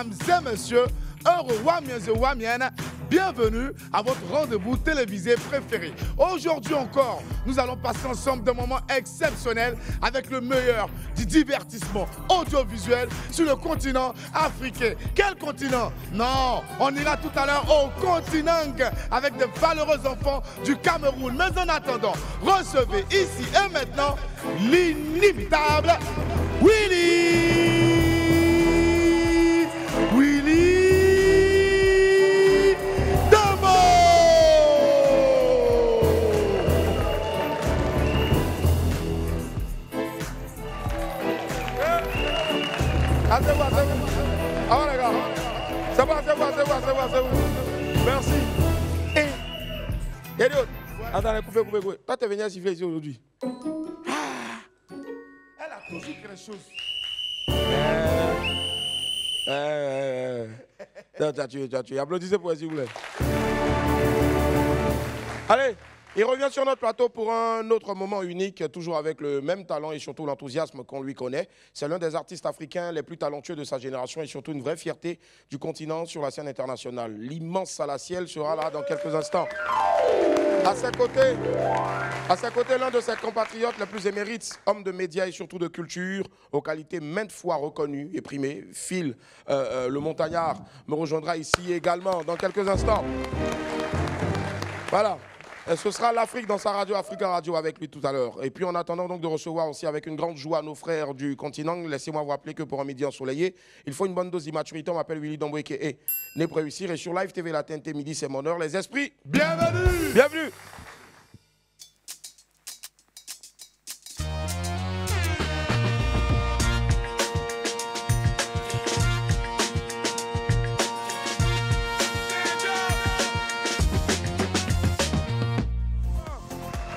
Mesdames et messieurs, bienvenue à votre rendez-vous télévisé préféré. Aujourd'hui encore, nous allons passer ensemble des moments exceptionnels avec le meilleur du divertissement audiovisuel sur le continent africain. Quel continent? Non, on ira tout à l'heure au continent avec de valeureux enfants du Cameroun. Mais en attendant, recevez ici et maintenant l'inimitable Willy Damo. Asseyez-vous, asseyez-vous. Ah ouais, les gars. C'est bon, c'est bon, c'est bon, c'est bon, c'est bon. Merci. Et d'autres. Attends, coupez. Toi, tu es venu siffler ici aujourd'hui. Elle a toujours quelque chose. T'as tué. Applaudissez pour elle, s'il vous plaît. Allez, il revient sur notre plateau pour un autre moment unique, toujours avec le même talent et surtout l'enthousiasme qu'on lui connaît. C'est l'un des artistes africains les plus talentueux de sa génération et surtout une vraie fierté du continent sur la scène internationale. L'immense Salaciel sera là dans quelques instants. À ses côtés, l'un de ses compatriotes les plus émérites, homme de médias et surtout de culture, aux qualités maintes fois reconnues et primées, Phil, le montagnard, me rejoindra ici également dans quelques instants. Voilà. Et ce sera l'Afrique dans sa radio, Africa Radio, avec lui tout à l'heure. Et puis en attendant donc de recevoir aussi avec une grande joie nos frères du continent, laissez-moi vous rappeler que pour un midi ensoleillé, il faut une bonne dose d'immaturité. On m'appelle Willy Damboué qui est né pour réussir. Et sur Live TV, la TNT midi, c'est mon heure. Les esprits, bienvenue. Bienvenue.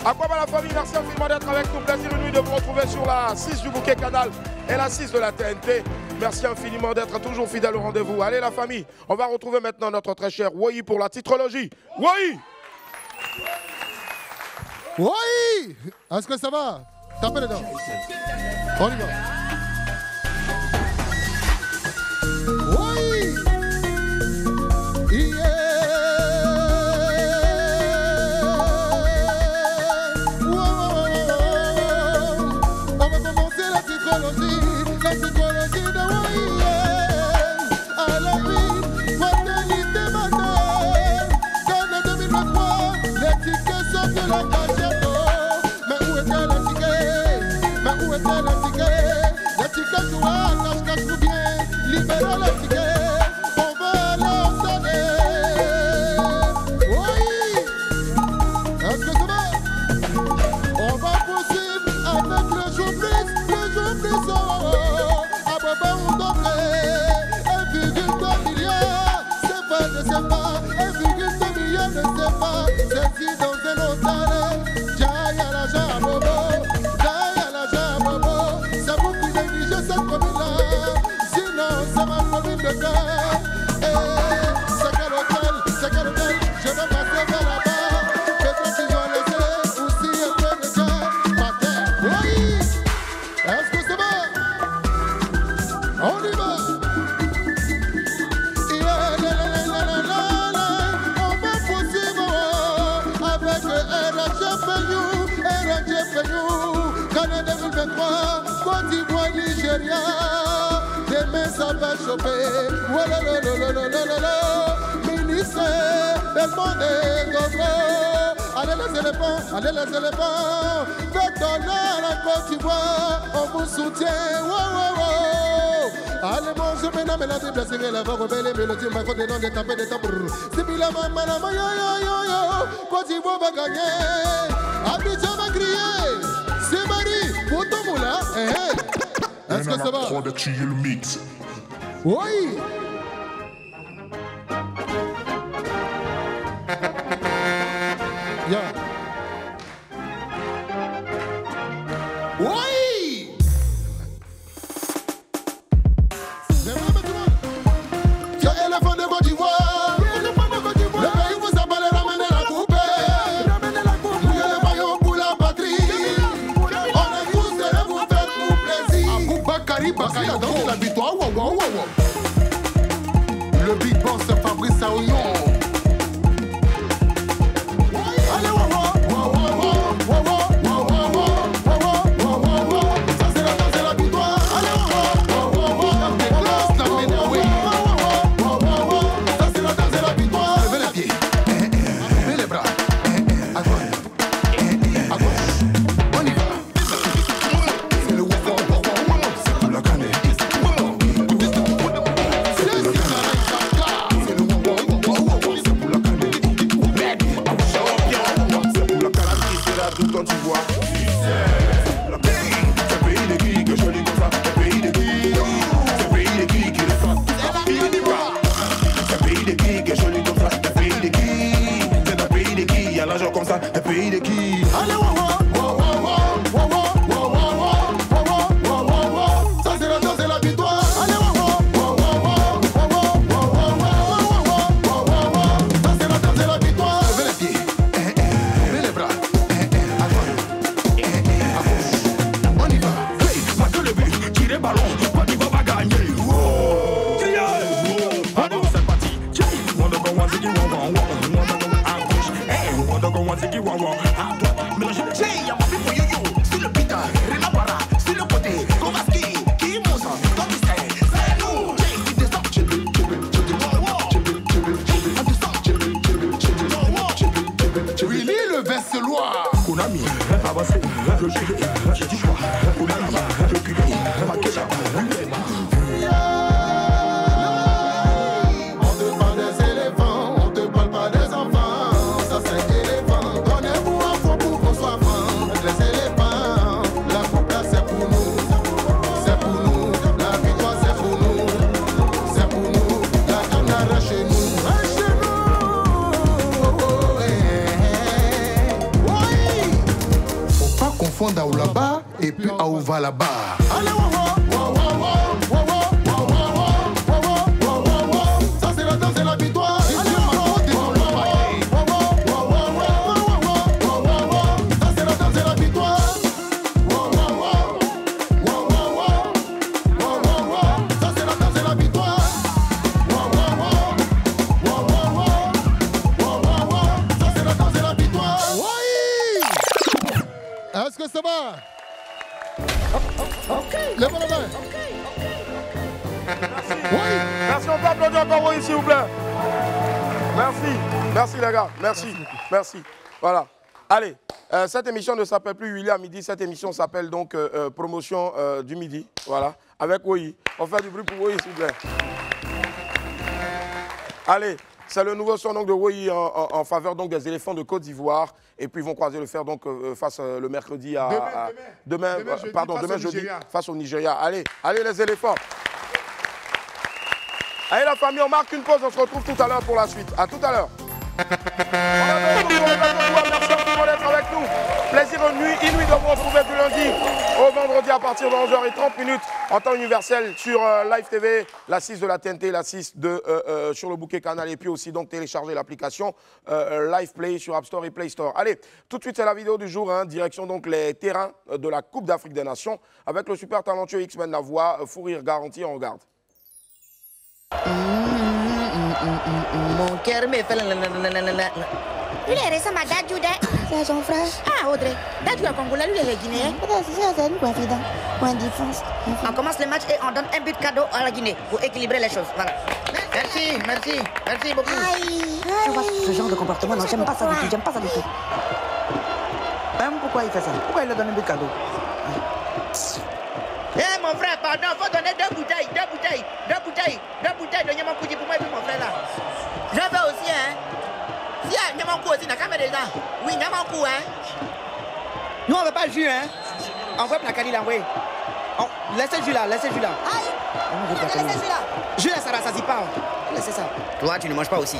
À quoi va la famille? Merci infiniment d'être avec nous. Plaisir une nuit de vous retrouver sur la 6 du Bouquet Canal et la 6 de la TNT. Merci infiniment d'être toujours fidèle au rendez-vous. Allez la famille, on va retrouver maintenant notre très cher Woyi pour la titrologie. Woyi! Woyi! Est-ce que ça va? Tapez les dents. On y va. Woyi! Yeah! La psychologie de Woyi, à la vie, fatalité maternelle. Dans le 2023, les tickets sont de la cachette. Mais où était le ticket? Mais où était le ticket? Les tickets jouent cache ou bien libérer le ticket. On va leur sonner. Woyi, est-ce que ça va? On va poursuivre avec le jour plus, le jour plus. C'est dans un hôtel, Jaya la Jabobo, c'est vous qui négligez cette commune-là, sinon c'est ma commune de cœur. C'est quel hôtel, je vais passer vers là-bas, peut-être qu'ils ont laissé aussi un peu de cœur, ma terre. Oui, est-ce que ça va? On y va. Canada 2023, Côte d'Ivoire, Nigeria, demain ça va choper. Ministère, le monde est gros. Allez les éléphants, faites honneur à la Côte d'Ivoire, on vous soutient. Allez manger maintenant, mais la Bible c'est la voix rebelle, mélodie, ma faute dedans, des tapés, des tambours. C'est puis la maman, yo, Côte d'Ivoire va gagner, Abidjan va crier. C'est Marie, pour ton moulin, est-ce que ça va? Oui. Yeah. Oui. C'est vrai maintenant. Tu as éléphant de Côte d'Ivoire. Le pays vous a parlé, ramener la coupe. Vous avez le maillot pour la patrie. On est tous de vous faire tout plaisir. Aboubakari Bakaya dans la victoire. Le big boss Fabrice Aoyon. Allez, wow, wow, wow, wow, wow, wow, wow, wow, wow, wow, wow. Ça c'est la danse et la victoire. Allez, wow, wow, wow, wow, wow, ça c'est la danse et la victoire. Levez les pieds, levez les bras, à droite, à gauche. On y va. C'est le wow, wow, wow, wow, c'est pour la canne. Quand tu vois c'est pays de qui que je lis comme ça. C'est pays de qui, c'est pays de qui le fait. C'est pays de qui que je lis comme ça. C'est pays de qui, c'est un pays de qui y a l'argent comme ça. C'est pays de qui. Allez, wow, wow, wow, wow, wow, wow, wow, wow, wow, wow, wow, wow. Ça c'est la danse et la victoire. Allez, wow, wow, wow, wow, wow, wow, wow, wow, wow. Ça c'est la danse et la victoire. Levez les pieds, levez les bras. On y va. Hey, marque le but, tirez ballon, Padiba va gagner. Allez, c'est parti. Wonder go one ziggy one one, wonder go à gauche. Hey, wonder go one ziggy one one, à droite. Mélangez les jets, y'a ma vie pour yo-yo. Sur le pita, Rena Para, sur le côté, Kovaski, Kimosa, comme tu sais, c'est nous. Jay, il descend, chibi, chibi, chibi, Willy le Verselois. Konami, avancé, le gilet, j'ai dit quoi. Konami, le culé, Makeda, Ulema. On te parle des éléphants, on te parle pas des enfants. Ça c'est éléphant. Donnez-vous un fond pour qu'on soit franc. Les éléphants, la coupe là c'est pour nous. C'est pour nous. La victoire c'est pour nous. C'est pour nous. La canne chez nous. Chez nous. Faut pas confondre Aoulaba et puis Aouva là-bas. Allez, wow, wow, wow, wow, wow, wow, wow, wow, wow, wow. Ça c'est la danse et la victoire. Allez, wow, wow, wow, wow, wow, wow. Ça c'est la danse et la victoire. Wow, wow, wow, wow, wow, wow, wow. Ça c'est la danse et la victoire. Wow, wow, wow, wow, wow, wow. Ça c'est la danse et la victoire. Oui. Est-ce que ça va? Lève la main. Oui. Merci, on peut applaudir encore Woyi, s'il vous plaît. Merci, merci les gars, merci, merci. Voilà. Allez, cette émission ne s'appelle plus Willy à midi, cette émission s'appelle donc Promotion du midi. Voilà, avec Woyi. On fait du bruit pour Woyi, s'il vous plaît. Allez, c'est le nouveau son donc, de Woyi en faveur donc, des éléphants de Côte d'Ivoire. Et puis ils vont croiser le fer donc, face le mercredi à... Demain jeudi, face au Nigeria. Allez, allez les éléphants. Allez la famille, on marque une pause, on se retrouve tout à l'heure pour la suite. À tout à l'heure. Merci à tout le monde d'être avec nous. Plaisir inouï de vous retrouver du lundi au vendredi à partir de 11h30 en temps universel sur Live TV, la 6 de la TNT, la 6 sur le bouquet canal et puis aussi donc télécharger l'application Live Play sur App Store et Play Store. Allez, tout de suite c'est la vidéo du jour, direction donc les terrains de la Coupe d'Afrique des Nations avec le super talentueux X-Men la voix, fou rire garanti, on regarde. Mon cœur me fait la. Lui, il ressemble à Dadju. C'est son frère. Ah, Audrey. Dadju est congolais, lui, il est guinéen. C'est une confidence. Point de défense. On commence le match et on donne un but cadeau à la Guinée pour équilibrer les choses. Voilà. Merci, merci, merci beaucoup. Tu vois, ce genre de comportement, non, j'aime pas ça du tout, j'aime pas ça du tout. Même pourquoi il fait ça? Pourquoi il leur donne un but cadeau? Eh mon frère, pardon, faut donner deux bouteilles de Nyamankouji pour moi et puis mon frère là. Je veux aussi, hein. Si y a Nyamankou aussi, n'a qu'à mettre dedans. Oui, Nyamankou, hein. Nous on veut pas le jus, hein. On veut Plakali là, oui. Laissez le jus là. Aïe. Laissez le jus là. Jus là, ça rassasie pas. Laissez ça. Toi, tu ne manges pas aussi.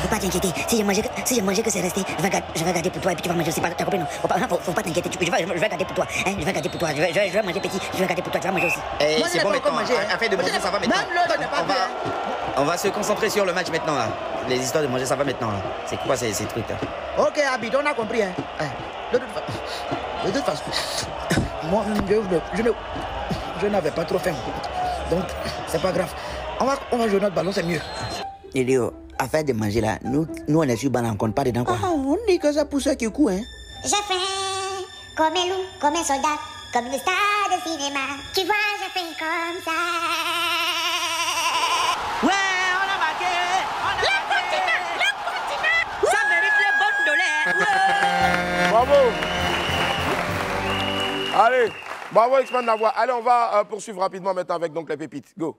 Faut pas t'inquiéter, si j'ai mangé que c'est resté, je vais garder pour toi et puis tu vas manger aussi. T'as compris non? Faut pas t'inquiéter, je vais garder pour toi. Hein? Je vais garder pour toi, je vais manger petit, je vais garder pour toi, tu vas manger aussi. C'est bon maintenant, afin de manger ça va maintenant. Même l'autre n'est pas bien. On va se concentrer sur le match maintenant là. Les histoires de manger ça va maintenant là. C'est quoi ces trucs là? Ok Abid, on a compris hein. De toute façon, moi je ne... je n'avais pas trop faim. Donc, c'est pas grave. On va jouer notre ballon, c'est mieux. Elio, affaire de manger là, nous on est sur ballon, on compte pas dedans quoi. Ah, on dit que ça pour ceux qui courent, hein. J'ai faim comme un loup, comme un soldat, comme une star de cinéma. Tu vois, j'ai fait comme ça. Ouais, on a marqué. Le continent. Ça mérite le bon dollar. Ouais. Bravo. Allez, bravo X-Man Navois. Allez, on va poursuivre rapidement maintenant avec donc les pépites. Go.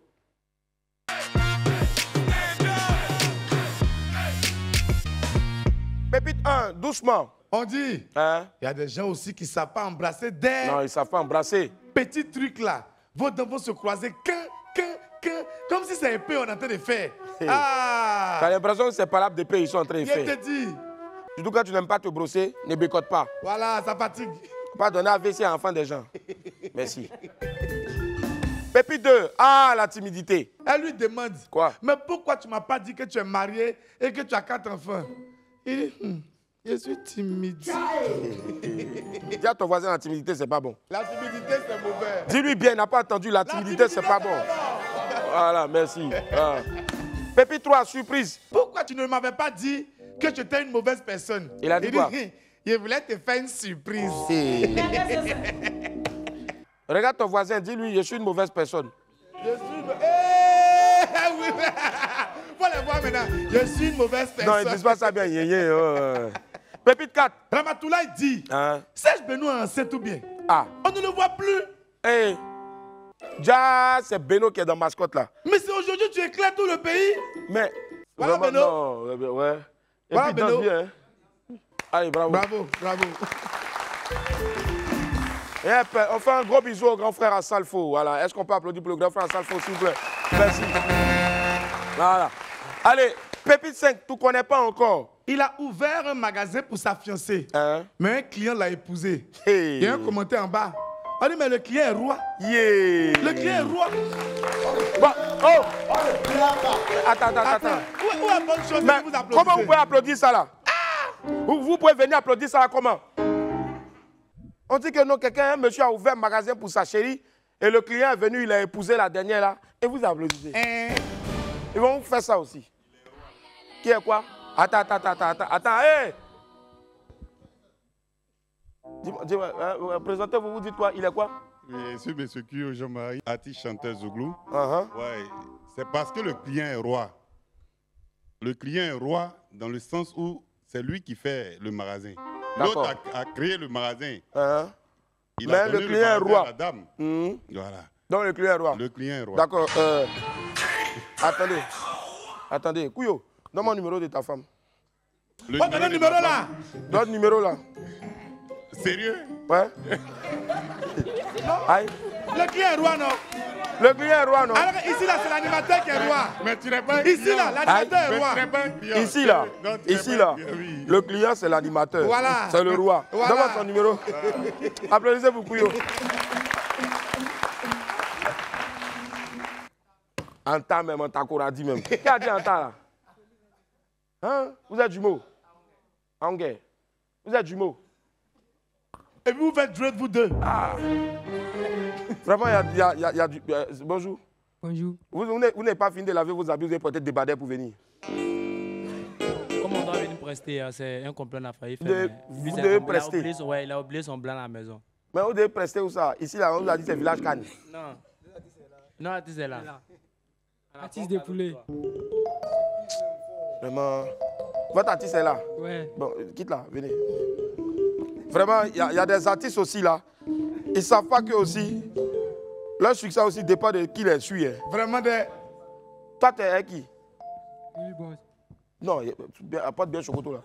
Pépite 1, doucement. On dit, Hein? il y a des gens aussi qui ne savent pas embrasser des Non, ils ne savent pas embrasser. petits trucs là. Vos dents vont se croiser, comme si c'est un peu on est en train de faire. Hey. Ah! T'as l'impression que c'est pas là des pays, ils sont en train de Je faire. te dis. Surtout quand tu n'aimes pas te brosser, ne bécote pas. Voilà, ça fatigue. Faut pas donner AVC à enfant des gens. Merci. Pépite 2, ah, la timidité. Elle lui demande. Quoi? Mais pourquoi tu ne m'as pas dit que tu es marié et que tu as 4 enfants? Il dit, je suis timide. Dis à ton voisin, la timidité, c'est pas bon. La timidité, c'est mauvais. Dis-lui bien, il n'a pas entendu, la timidité, c'est pas bon. Voilà, merci. Ah. Pépite 3, surprise. Pourquoi tu ne m'avais pas dit que tu étais une mauvaise personne? Il a dit quoi? Je voulais te faire une surprise. Regarde ton voisin, dis-lui, je suis une mauvaise personne. Je suis une... oui. Faut les voir maintenant. Je suis une mauvaise personne. Non, ils ne disent pas ça bien. Pépite 4. Ramatoulaye dit, Hein? Serge Benoît enceinte ou bien? Ah. On ne le voit plus. Hey. Déjà, c'est Beno qui est dans mascotte là. Mais c'est aujourd'hui que tu éclaires tout le pays. Mais. Voilà, vraiment, non, ouais. Et Voilà, puis, danse Beno. bien. Hein? Allez, bravo. Bravo, bravo. Et on fait un gros bisou au grand frère à Salfo. Voilà. Est-ce qu'on peut applaudir pour le grand frère à Salfo, s'il vous plaît? Merci. Voilà. Allez, Pépite 5, tu ne connais pas encore. Il a ouvert un magasin pour sa fiancée. Hein? Mais un client l'a épousé. Hey. Il y a un commentaire en bas. On dit, mais le client est roi. Yeah. Le client est roi. Bon, oh. Attends. Où est bonne chose Mais que vous applaudissez? comment vous pouvez applaudir ça là? Vous pouvez venir applaudir ça là comment? On dit que non, quelqu'un, un monsieur a ouvert un magasin pour sa chérie et le client est venu, il a épousé la dernière là et vous applaudissez. Ils vont vous faire ça aussi. Qui est quoi? Attends, hé! Dis-moi, présentez-vous, vous dites quoi? Il est quoi? Je suis M. Kuyo Jean-Marie, artiste chanteur Zouglou. Uh-huh. Ouais, c'est parce que le client est roi. Le client est roi dans le sens où c'est lui qui fait le magasin. L'autre a créé le magasin. Uh-huh. Il a Mais donné le client est magasin roi. à la dame. Voilà. Donc le client est roi. Le client est roi. D'accord. Attendez. Kuyo, donne-moi le numéro de ta femme. Le Oh, donne le numéro là. Donne le numéro là. Sérieux? Ouais. Aïe. Le client est roi, non? Le client est roi, non? Alors ici là, c'est l'animateur qui est roi. Mais tu n'es pas Ici là, l'animateur est roi. Ici là, Oui. le client c'est l'animateur. Voilà. C'est le roi. Voilà. Donne-moi son numéro. Applaudissez pour Kuyo. Anta même, Antakoradi même. Qui a dit Anta là? Hein? Vous êtes jumeaux? Angé. Vous êtes jumeaux? Et puis vous faites jouer vous deux. Ah. Vraiment, il y a du... bonjour. Bonjour. Vous n'avez pas fini de laver vos habits, vous avez peut-être débardé pour venir. Comme on doit venir prester, c'est un complet à failli Vous faire. devez prester. Il a oublié son blanc à la maison. Mais vous devez prester où ça? Ici, là, on vous a dit c'est village Cannes. Non. Non, Atis est là. Atis des poulets. Vraiment. Votre artiste est là? Ouais. Bon, quitte là, venez. Vraiment, il y a des artistes aussi là. Ils ne savent pas que aussi, leur succès aussi dépend de qui les suit. Hein. Vraiment des... Toi, tu es qui? Oui, boss. Non, apporte bien Chocoto là.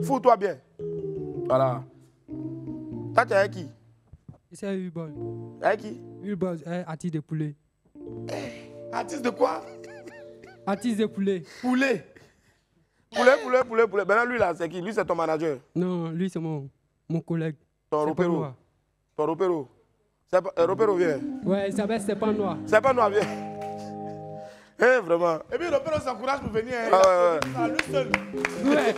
Fous-toi bien. Voilà. Toi, tu es qui? C'est un boss. Avec qui? Oui, boss. Atis des poulets. Artiste de quoi? Atis des poulets. Poulet. Poulet. Maintenant, lui là, c'est qui? Lui, c'est ton manager. Non, lui, c'est mon collègue. Ton Ropero. Ton Ropero. Ropero vient. Ouais, il s'appelle Stéphane Noir. Stéphane Noir vient. Eh, vraiment. Et puis Ropero s'encourage pour venir. Hein. Ah, ouais. Lui seul. Ouais.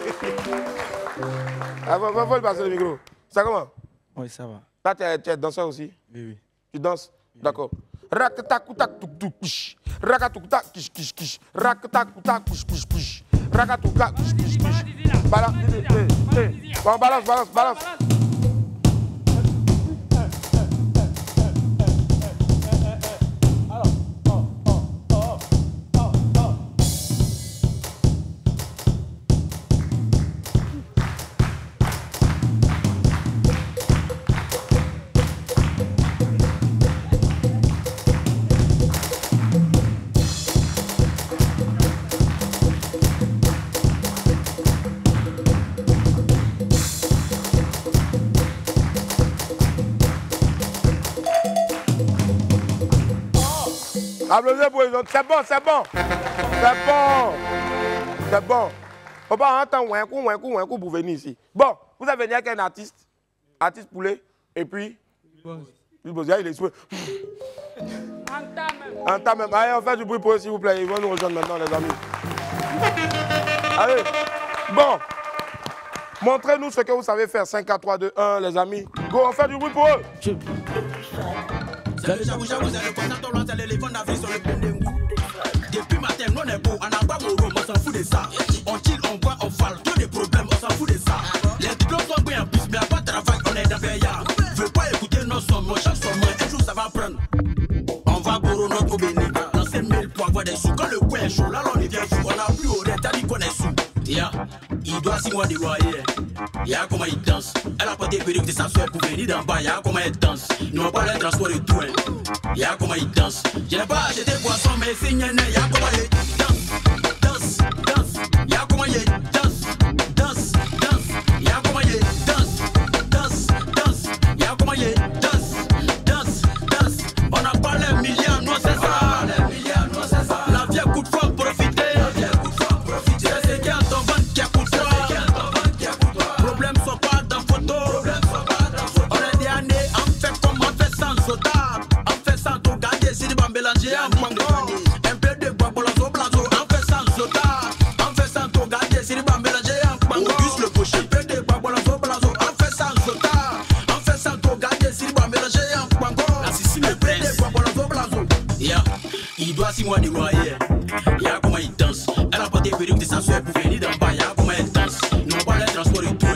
Faut lui passer le micro. Ça comment? Oui, ça va. Là, tu es danseur aussi? Oui. Tu danses? D'accord. Rakatakutak tuk tuk pish. Rakatukutak kish kish kish. Rakatakutak push push push. Rakatukutak kish kish kish. Balance. Bon, balance. Applaudissez pour les autres. C'est bon. On va entendre un coup pour venir ici. Bon, vous avez venu avec un artiste poulet, et puis... Il est souhait. Anta même. Allez, on fait du bruit pour eux, s'il vous plaît. Ils vont nous rejoindre maintenant, les amis. Allez. Bon. Montrez-nous ce que vous savez faire. 5, 4, 3, 2, 1, les amis. Go, on fait du bruit pour eux. C'est le j'avoue, c'est le contact, c'est l'éléphant d'Afrique sur le Pendengou. Depuis matin, nous on est beau, on a pas mon rôle, on s'en fout de ça. On chill, on boit, on fale, tous les problèmes, on s'en fout de ça. Les diplômes sont bien en plus, mais à pas de travail, on est dans Veilla. Veux pas écouter nos sons, mon chant son main, un jour ça va prendre. On va bourrer notre béni, lancer 1000 pour avoir des sous. Quand le coin est chaud, là on y vient fou, on a plus au t'as dit qu'on est sous. Il doit 6 mois de loyer. Y'a comment il danse. Elle a pas des perruques de sa soeur pour venir d'en bas. Y'a comment elle danse. Ils n'ont pas le transport et tout. Y'a comment il danse. Je n'ai pas acheté poisson, mais c'est n'y en a. Y'a comment il danse. Y'a comment il danse. Y'a comment il danse. Y'a comment il danse. On n'a pas les milliards, non c'est ça. La vieille coup de femme profiter. C'est qui a ton ventre qui a coup de femme. Problème soit pas dans photo. On est des années, on fait comme on fait sans soda. On fait sans tout garder, si tu vas mélanger en mango. Un peu de bois pour blazo. On fait sans soda. On fait sans tout garder, si tu vas mélanger en mango. Juste le cocher. Un peu de bois pour blazo. On fait sans soda. On fait sans tout garder, si tu vas mélanger en mango. La Sicile le prince. Il doit 6 mois de loyer. Y'a comment il danse. Elle a pas des perruques de sa soeur pour venir d'en bas. Y'a comment elle danse. Ils n'ont pas les transports et tout.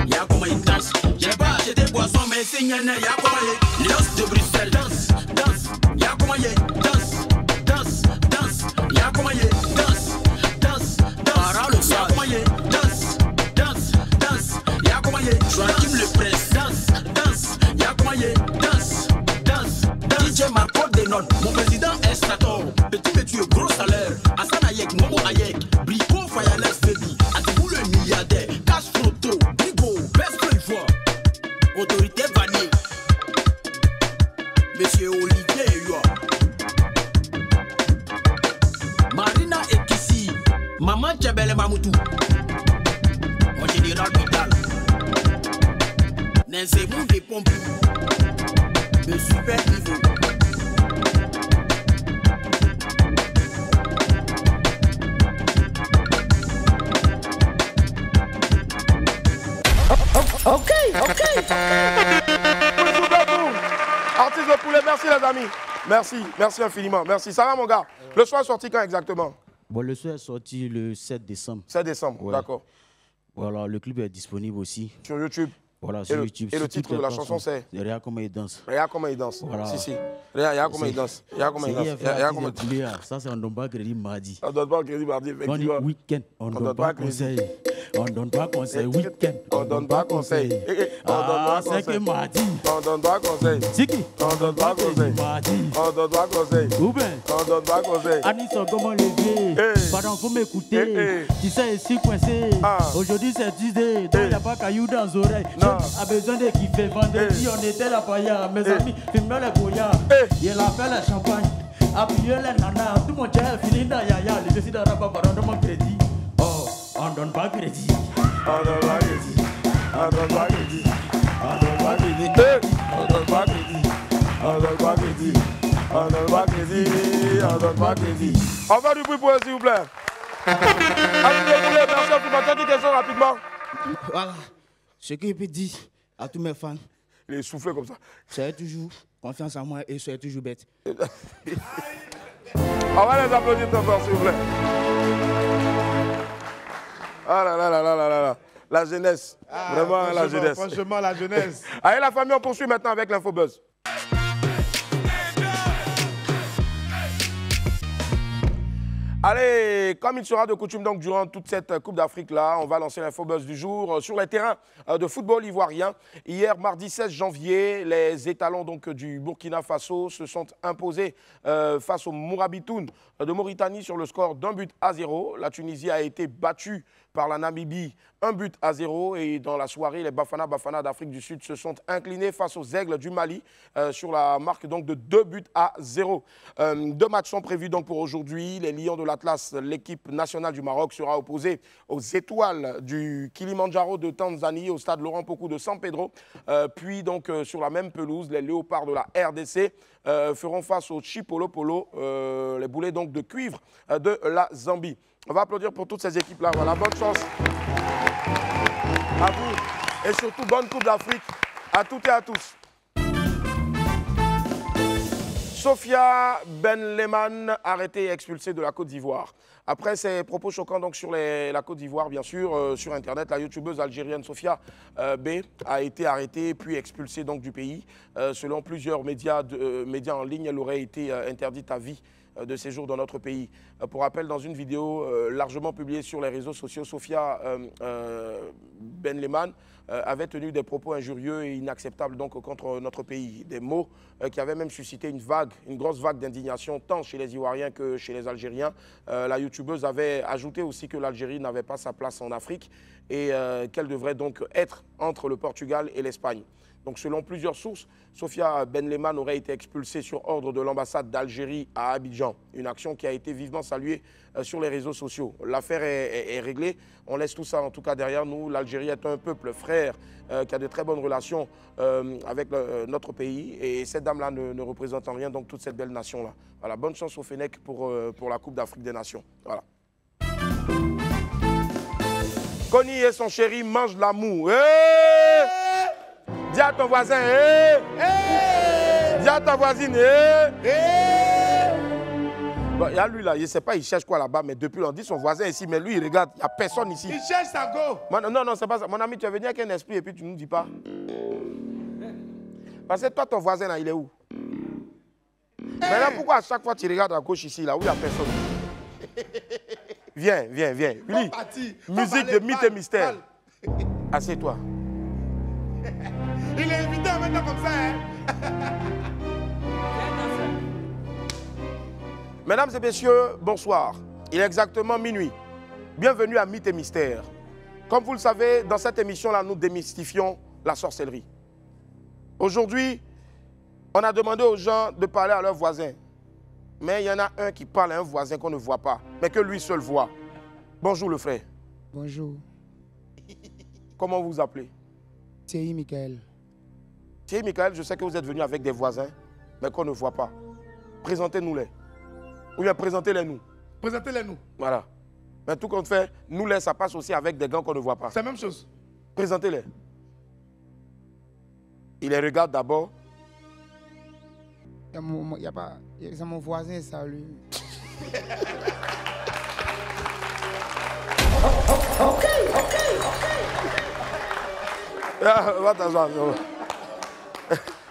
Y'a comment il danse. Je n'ai pas acheté poisson, mais c'est n'y en a. Y'a comment il danse de Bruxelles. Danse. Y'a comment il danse. Y'a comment il danse. Parole le y'a comment il danse. Y'a comment il Joachim le prince. Danse. Y'a comment il danse. DJ Marco Denon, mon président est Strator. Petit monsieur, gros salaire. Hassan Ayek, Momo Ayek. Brico, Fayales, Baby. Atibou le milliardaire. Cash Photo, Bigo, Best Ivoire. Autorité Vanier. Monsieur Olivier Eyoa. Marina Ekisi. Maman Tchebele Mamoutou. Mon général Vidal. Nancy Mou des Pompes. Le super niveau. Ok. Artiste de poulet, merci les amis. Merci infiniment. Merci. Ça va mon gars? Le soir est sorti quand exactement? Bon, le soir est sorti le 7 décembre. 7 décembre, ouais. D'accord. Voilà, le clip est disponible aussi. Sur YouTube? Voilà, sur YouTube. Et le titre de la chanson, c'est Regarde comment il danse. Regarde comment il danse. Voilà. Si. Regarde comment il danse. Regarde comment il danse. Ça, c'est on ne donne pas crédit mardi. On ne donne pas crédit mardi, effectivement. Week-end, on ne donne pas conseil. On ne donne pas conseil. Week-end, on ne donne pas conseil. C'est que mardi. On ne donne pas conseil. C'est qui? On ne donne pas conseil. Mardi. On ne donne pas conseil. Ou bien? On ne donne pas conseil. Anisson, comment lever? Pardon, faut m'écouter. Tu sais, ici coincé. Aujourd'hui, c'est Tuesday. Donc, il n'y a pas caillou dans les oreilles. A besoin de kiffer. Vendredi, on était là païa. Mes amis, filmez les goya. Il a fait le champagne. Appuyez les nanas. Tout mon chien fini dans yaya. Les décideurs n'ont pas parlé de mon crédit. Oh, on ne donne pas crédit. On ne donne pas crédit. On ne donne pas crédit. On ne donne pas crédit. On ne donne pas crédit. On ne donne pas crédit. On ne donne pas crédit. On ne donne pas crédit. On va du bruit pour eux, s'il vous plaît. Merci infiniment. Une question rapidement. Voilà. Ce que je peux dire à tous mes fans, il est soufflé comme ça. Soyez toujours confiance en moi et soyez toujours bête. On va les applaudir très fort, s'il vous plaît. Ah là là là là là là. La jeunesse. Vraiment, la jeunesse. Franchement, la jeunesse. Allez, la famille, on poursuit maintenant avec l'Infobuzz. Allez, comme il sera de coutume donc durant toute cette Coupe d'Afrique-là, on va lancer l'Infobuzz du jour sur les terrains de football ivoirien. Hier, mardi 16 janvier, les étalons donc du Burkina Faso se sont imposés face au Mourabitoun de Mauritanie sur le score d'1-0. La Tunisie a été battue par la Namibie 1-0 et dans la soirée, les Bafana d'Afrique du Sud se sont inclinés face aux Aigles du Mali sur la marque donc de 2-0. Deux matchs sont prévus donc pour aujourd'hui. Les Lions de l'Atlas, l'équipe nationale du Maroc, sera opposée aux Étoiles du Kilimandjaro de Tanzanie au stade Laurent Pokou de San Pedro. Puis donc sur la même pelouse, les Léopards de la RDC feront face aux Chipolopolo, les boulets donc de cuivre de la Zambie. On va applaudir pour toutes ces équipes-là. Voilà, bonne chance à vous. Et surtout, bonne Coupe d'Afrique à toutes et à tous. Sofia Benleman, arrêtée et expulsée de la Côte d'Ivoire. Après ces propos choquants donc, sur la Côte d'Ivoire, bien sûr, sur Internet, la youtubeuse algérienne Sofia B a été arrêtée puis expulsée donc, du pays. Selon plusieurs médias en ligne, elle aurait été interdite à vie de séjour dans notre pays. Pour rappel, dans une vidéo largement publiée sur les réseaux sociaux, Sofia Benleman avait tenu des propos injurieux et inacceptables donc, contre notre pays. Des mots qui avaient même suscité une grosse vague d'indignation tant chez les Ivoiriens que chez les Algériens. La youtubeuse avait ajouté aussi que l'Algérie n'avait pas sa place en Afrique et qu'elle devrait donc être entre le Portugal et l'Espagne. Donc, selon plusieurs sources, Sofia Benleman aurait été expulsée sur ordre de l'ambassade d'Algérie à Abidjan. Une action qui a été vivement saluée sur les réseaux sociaux. L'affaire est réglée. On laisse tout ça, en tout cas, derrière nous. L'Algérie est un peuple frère qui a de très bonnes relations avec notre pays. Et cette dame-là ne représente en rien donc toute cette belle nation-là. Voilà, bonne chance au Fennec pour la Coupe d'Afrique des Nations. Voilà. Connie et son chéri mangent l'amour. Dis à ton voisin, dis à ta voisine, Bon, il y a lui là, je ne sais pas, il cherche quoi là-bas, mais depuis on dit son voisin ici, mais lui il regarde, il n'y a personne ici. Il cherche sa go. Non, c'est pas ça. Mon ami, tu es venu avec un esprit et puis tu ne nous dis pas. Parce que toi, ton voisin là, il est où? Maintenant, pourquoi à chaque fois tu regardes à gauche ici, là où il n'y a personne? Viens. Oui. Musique de mythe et mystère. Assieds-toi. Il est invité en même temps comme ça, hein? Mesdames et messieurs, bonsoir. Il est exactement minuit. Bienvenue à Mythe et Mystère. Comme vous le savez, dans cette émission-là, nous démystifions la sorcellerie. Aujourd'hui, on a demandé aux gens de parler à leurs voisins. Mais il y en a un qui parle à un voisin qu'on ne voit pas, mais que lui seul voit. Bonjour le frère. Bonjour. Comment vous vous appelez? Thierry Michael. Thierry Michael, je sais que vous êtes venu avec des voisins, mais qu'on ne voit pas. Présentez-nous-les. Ou bien présentez-les nous. Présentez-les nous. Voilà. Mais tout compte fait, nous-les, ça passe aussi avec des gants qu'on ne voit pas. C'est la même chose. Présentez-les. Il les regarde d'abord. C'est mon voisin, ça, lui. Ok. Va t'asseoir.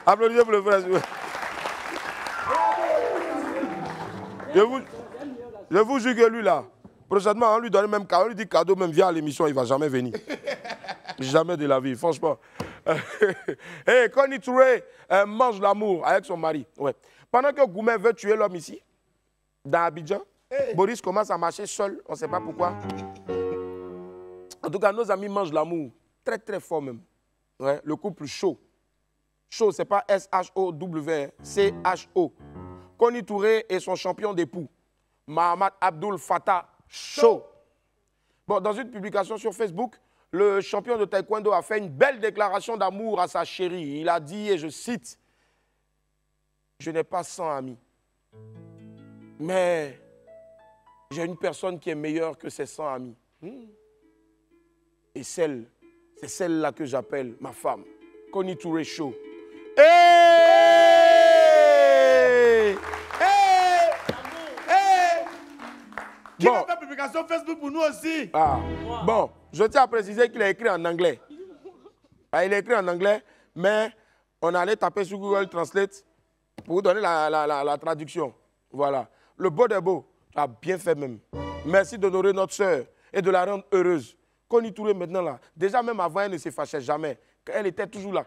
Applaudissez pour le frère. Je vous jure que lui là, prochainement, on lui donne même cadeau, on lui dit cadeau, même via l'émission, il ne va jamais venir. Jamais de la vie, franchement. Hey, Connie Touré mange l'amour avec son mari. Ouais. Pendant que Goumen veut tuer l'homme ici, dans Abidjan, Boris commence à marcher seul, on ne sait pas pourquoi. En tout cas, nos amis mangent l'amour. Très, très fort même. Ouais, le couple chaud. Chaud, ce n'est pas S-H-O-W, C-H-O. Connie Touré et son champion d'époux, Mahamad Abdul Fattah, chaud. Bon, dans une publication sur Facebook, le champion de taekwondo a fait une belle déclaration d'amour à sa chérie. Il a dit, et je cite, « Je n'ai pas 100 amis, mais j'ai une personne qui est meilleure que ces 100 amis. Et c'est celle-là que j'appelle ma femme. » Koni Touré Show. Hey! Qui va faire publication Facebook pour nous aussi? Ah. Bon, je tiens à préciser qu'il a écrit en anglais. Ah, il a écrit en anglais, mais on allait taper sur Google Translate pour vous donner la traduction. Voilà. Le beau des beaux, tu as bien fait même. Merci d'honorer notre sœur et de la rendre heureuse. Koni Touré maintenant là, déjà même avant elle ne se fâchait jamais. Elle était toujours là.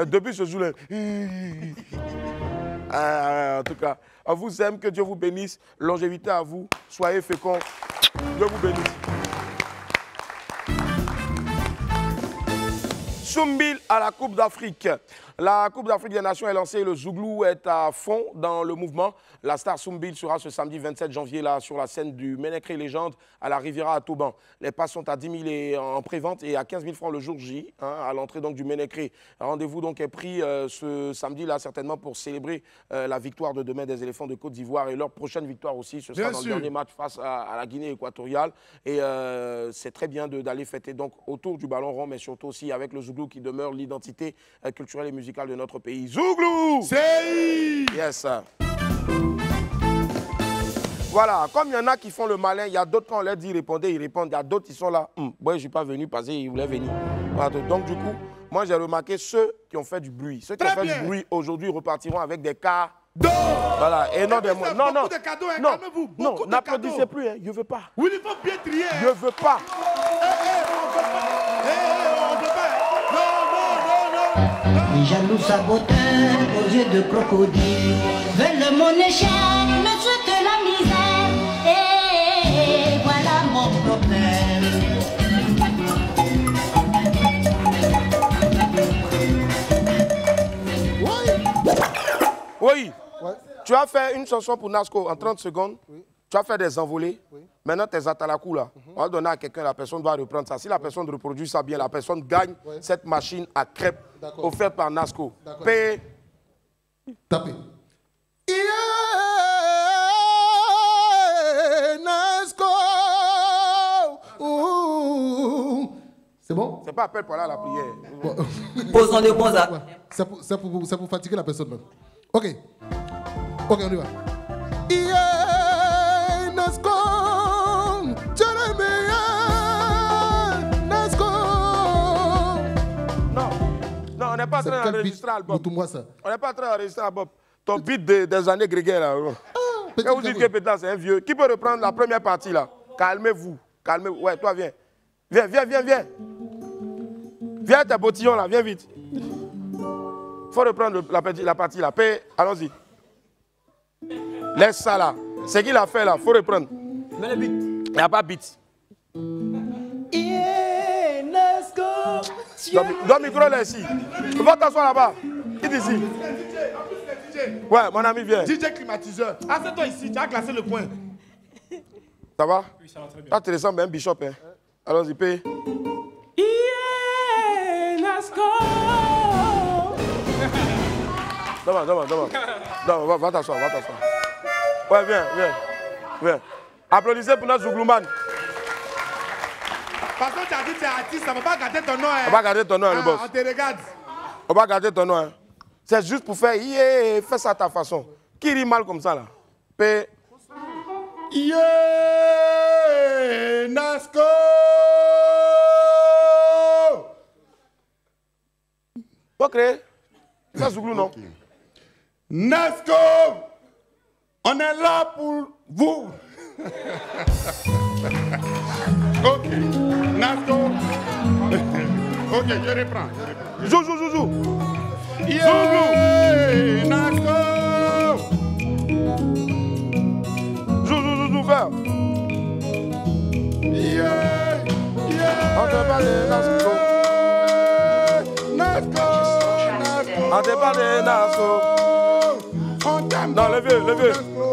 Depuis ce jour-là. En tout cas, on vous aime, que Dieu vous bénisse. Longévité à vous. Soyez féconds. Dieu vous bénisse. Soumbil à la Coupe d'Afrique. La Coupe d'Afrique des Nations est lancée. Le Zouglou est à fond dans le mouvement. La star Soumbil sera ce samedi 27 janvier là, sur la scène du Ménécré Légende à la Riviera à Touban. Les passes sont à 10 000 en prévente et à 15 000 francs le jour J, à l'entrée donc du Ménécré. Rendez-vous donc est pris ce samedi là certainement pour célébrer la victoire de demain des éléphants de Côte d'Ivoire et leur prochaine victoire aussi. Ce sera dans le dernier match face à la Guinée équatoriale. Et c'est très bien d'aller fêter donc autour du ballon rond, mais surtout aussi avec le Zouglou qui demeure l'identité culturelle et musicale de notre pays. Zouglou! C'est yes. Voilà, comme il y en a qui font le malin, il y a d'autres quand on leur dit répondez, ils répondent. Il y a d'autres qui sont là. Moi, je ne suis pas venu parce qu'ils voulaient venir. Voilà, donc du coup, moi j'ai remarqué ceux qui ont fait du bruit. Ceux qui ont fait du bruit aujourd'hui repartiront avec des cas. Voilà, et non des mots. Non, non. De cadeaux, hein, non, non, n'applaudissez plus, hein. Je ne veux pas. Oui, il faut bien trier. Je ne veux pas. On veut pas. Non. Les jaloux saboteurs aux yeux de crocodile veulent mon échec, me souhaitent la misère. Et voilà mon problème. Oui. Ouais. Tu as fait une chanson pour Nasco en 30 secondes. Oui. Tu as fait des envolées. Oui. Maintenant, tes atalakou là, on va donner à quelqu'un, la personne doit reprendre ça. Si la personne reproduit ça bien, la personne gagne cette machine à crêpes offerte par Nasco. Paye. Tapez. Yeah, Nasco. C'est bon? C'est pas appel pour aller à la prière. Bon. Posons de bons actes. C'est pour fatiguer la personne même. Ok. Ok, on y va. Yeah, Nasco. On n'est pas en train d'enregistrer l'album. On n'est pas en train d'enregistrer l'album. Ton beat des années gréguées là. Quand vous dites que Pétain c'est un vieux, qui peut reprendre la première partie là? Calmez-vous. Calmez-vous. Ouais, toi viens. Viens. Viens tes bottillons là, viens vite. Faut reprendre la partie là. Allons-y. Laisse ça là. C'est qu'il a fait là, faut reprendre. Mets le beat. Il n'y a pas beat. Yeah, let's go. Donne le micro là ici. Va t'asseoir là-bas. Qui est ici? Ouais, mon ami vient. DJ climatiseur. Assieds-toi ici, tu as classé le point. Ça va? Oui, ça va très bien. Ça te ressemble à un bishop. Hein? Allons-y, paye. Yeah, let's go. Non, va t'asseoir. Ouais, viens. Applaudissez pour notre Zouglouman. Parce que tu as dit que tu es artiste, ça ne va pas garder ton nom. Hein. On va garder ton nom, le boss. On te regarde. On va garder ton nom. Hein. C'est juste pour faire, fais ça à ta façon. Qui rit mal comme ça, là? Paix. Yeah, Nasco. Faut créer. Ça, Zouglou, non? Nasco, on est là pour vous. Ok, Nasco. Ok, je reprends. Zou. Yeah, Nasco. Zou, faire. Yeah. On te parle de Nasco. On te parle de Nasco. Non, le vieux.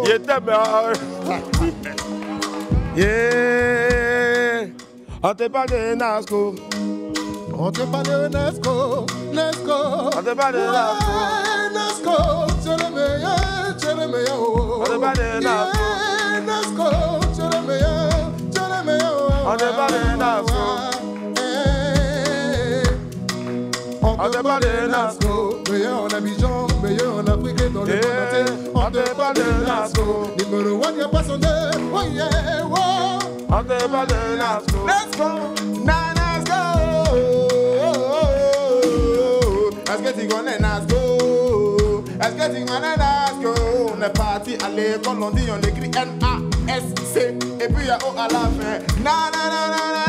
Il était bien. Yeah. On te parle de Nasco. On te parle de Nasco. On te parle de Nasco. Nasco, tu es le meilleur. On te parle de Nasco. Nasco, tu es le meilleur. On te parle de Nasco. On te parle de Nasco, meilleur en Abidjan, meilleur en Afrique et dans le monde entier. On te parle de Nasco, numéro 1, y'a pas son deux. Oh yeah, oh. On te parle de Nasco. Let's go, Nasco. Est-ce que tu connais Nasco? Est-ce que tu connais Nasco? On est parti à l'école, on dit, on écrit N-A-S-C et puis il y a O à la fin. Na na na na na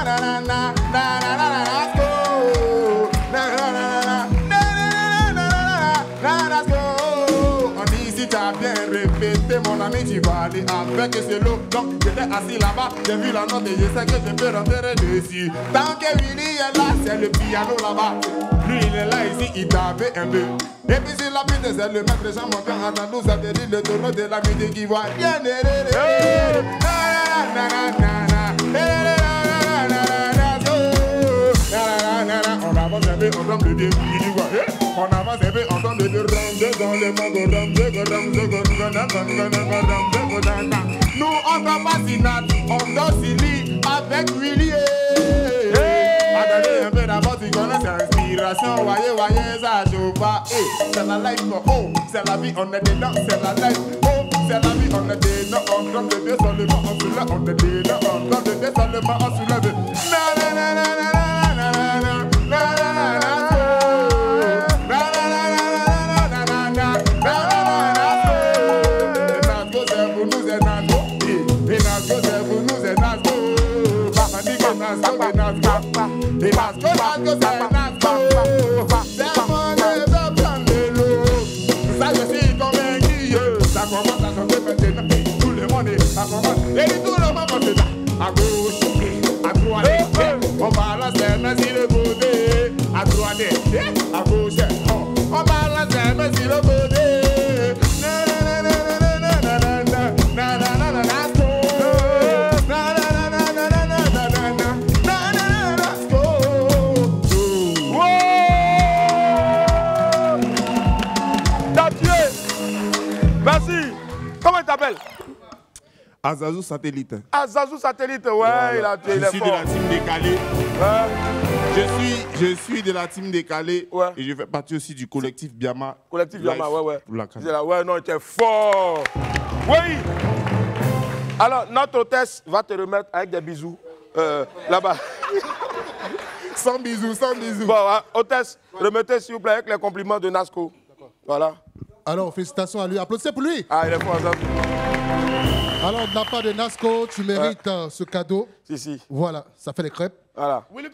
na na na na na na na Nasco. Na na na na na na na na Nasco. On dit ici t'as bien répété mon ami, tu vas aller avec ce lot. Donc j'étais assis là-bas, j'ai vu la note et je sais que je peux rentrer dessus. Tant que Willy est là, c'est le piano là-bas. Lui il est là ici, il tapait un peu. Et puis sur la piste, c'est le maître Jean Moncan. Attends-nous, ça te dit le tonneau de la musique qui va bien. On avance un peu, on tombe de deux. On avance un peu, on tombe de deux. Nous, on va pas Sinat, on danse Silly avec Willy. Attendez un peu d'abord, tu connais cette inspiration. Voyez, ça joue pas. C'est la life, oh, c'est la vie, on est dedans, c'est la life. Oh, c'est la vie, on est dedans, on tombe de deux seulement, on soulève, on est dedans, on tombe de deux seulement, on soulève. Na na na na na na na na na na na. Ça je suis convaincu, ça commence à chanter maintenant. Tout le monde est à commence. Et tout le monde est là. À gauche, à droite, on balance les mains sur le côté. À droite, à gauche, on balance les mains sur le côté. Merci. Comment il t'appelle? Azazou Satellite. Azazou Satellite, ouais, voilà. Il est fort. Je suis de la team décalée. Je suis de la team décalée. Ouais. Et je fais partie aussi du collectif Biama. Collectif Biama, ouais. Pour la ouais, non, il était fort. Oui. Alors, notre hôtesse va te remettre avec des bisous là-bas. Sans bisous, sans bisous. Bon, hôtesse, remettez s'il vous plaît avec les compliments de Nasco. Voilà. Alors, félicitations à lui. Applaudissez pour lui. Ah, il est fort, ça. Alors, de la part de Nasco, tu mérites ce cadeau. Si. Voilà, ça fait les crêpes. Voilà. Oui,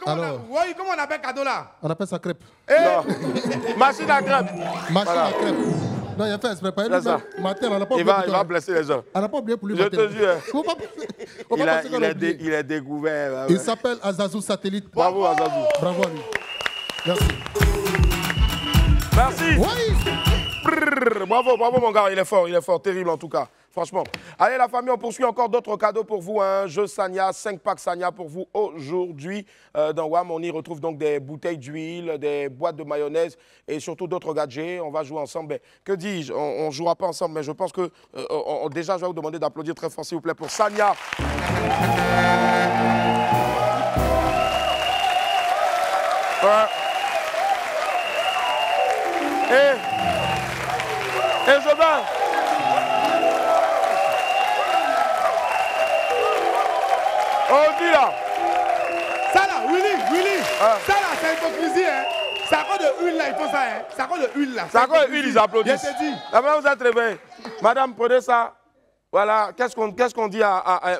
comment on appelle cadeau là? On appelle ça crêpe. Machine à crêpe. Machine à crêpe. Non, il a fait exprès. Matin, on n'a pas oublié. Il va blesser les gens. On n'a pas oublié pour lui. Je te jure. Il est découvert. Il s'appelle Azazou Satellite. Bravo, Azazou. Bravo à lui. Merci. Merci. Oui. Bravo mon gars, il est fort, terrible en tout cas, franchement. Allez la famille, on poursuit encore d'autres cadeaux pour vous, un jeu Sanya, 5 packs Sanya pour vous aujourd'hui. Dans WAM, on y retrouve donc des bouteilles d'huile, des boîtes de mayonnaise et surtout d'autres gadgets. On va jouer ensemble. Mais, que dis-je, on ne jouera pas ensemble, mais je pense que déjà je vais vous demander d'applaudir très fort s'il vous plaît pour Sanya. Et je vais. On dit là. Ça là, Willy. Ça là, c'est hypocrisie, hein. C'est à cause de huile là, il faut ça, hein. C'est à cause de huile là. C'est à cause de huile, ils applaudissent. Je te dis. Maintenant, vous êtes réveillés. Madame, prenez ça. Voilà, qu'est-ce qu'on dit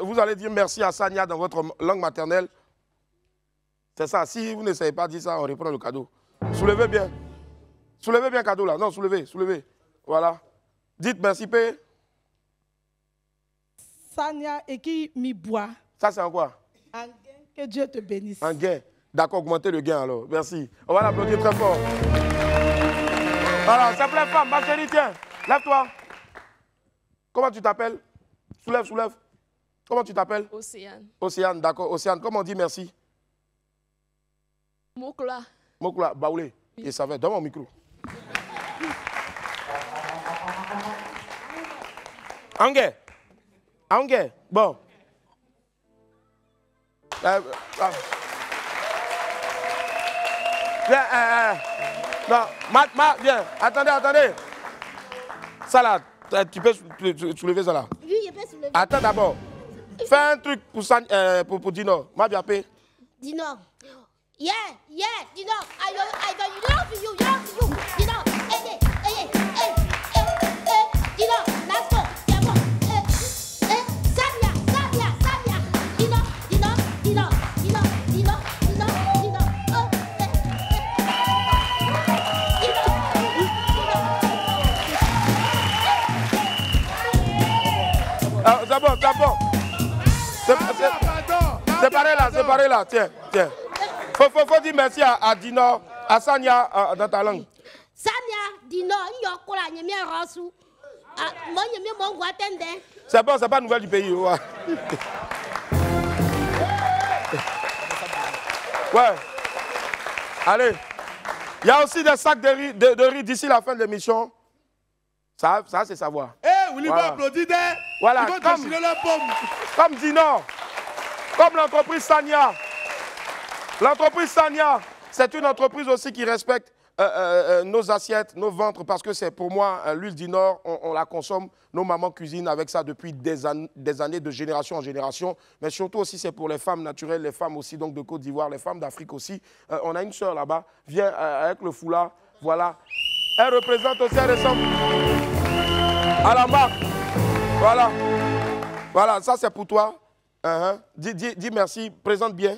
vous allez dire merci à Sanya dans votre langue maternelle. C'est ça. Si vous ne savez pas dire ça, on reprend le cadeau. Soulevez bien. Soulevez bien le cadeau là. Non, soulevez. Voilà. Dites merci, P. Sanya et qui m'y boit. Ça, c'est en quoi? Un gain. Que Dieu te bénisse. Un gain. D'accord, augmentez le gain alors. Merci. On va l'applaudir très fort. Alors, s'il plaît, femme, ma chérie, tiens. Lève-toi. Comment tu t'appelles? Soulève. Comment tu t'appelles? Océane. Océane, d'accord. Océane, comment on dit merci? Mokla. Mokla, Baoulé. Et ça va, donne mon micro. Angé. Bon. Viens, non, viens. Attendez. Ça là, tu peux soulever ça là. Oui, je peux soulever. Attends d'abord. Fais un truc pour Dino. Ma bien paix. Dino. Yeah, Dino. I love you. Dino, hey. Dino, let's go. Yeah, bon. Samia. Dino. C'est bon. Séparez là. Tiens. Faut dire merci à Dino, à Sania dans ta langue. Sania, Dino, C'est bon, c'est pas nouvelle du pays. Ouais. Allez. Il y a aussi des sacs de riz d'ici la fin de l'émission. Ça c'est savoir. Willy va applaudir. Voilà, ils vont continuer leur pomme. Comme Dino, comme l'entreprise Sania. L'entreprise Sania, c'est une entreprise aussi qui respecte nos assiettes, nos ventres, parce que c'est pour moi, l'huile du Nord, on la consomme, nos mamans cuisinent avec ça depuis des années, de génération en génération, mais surtout aussi c'est pour les femmes naturelles, les femmes aussi donc de Côte d'Ivoire, les femmes d'Afrique aussi. On a une sœur là-bas, vient avec le foulard, voilà. Elle représente aussi, elle ressemble à la marque. Voilà, ça c'est pour toi. Dis merci, présente bien.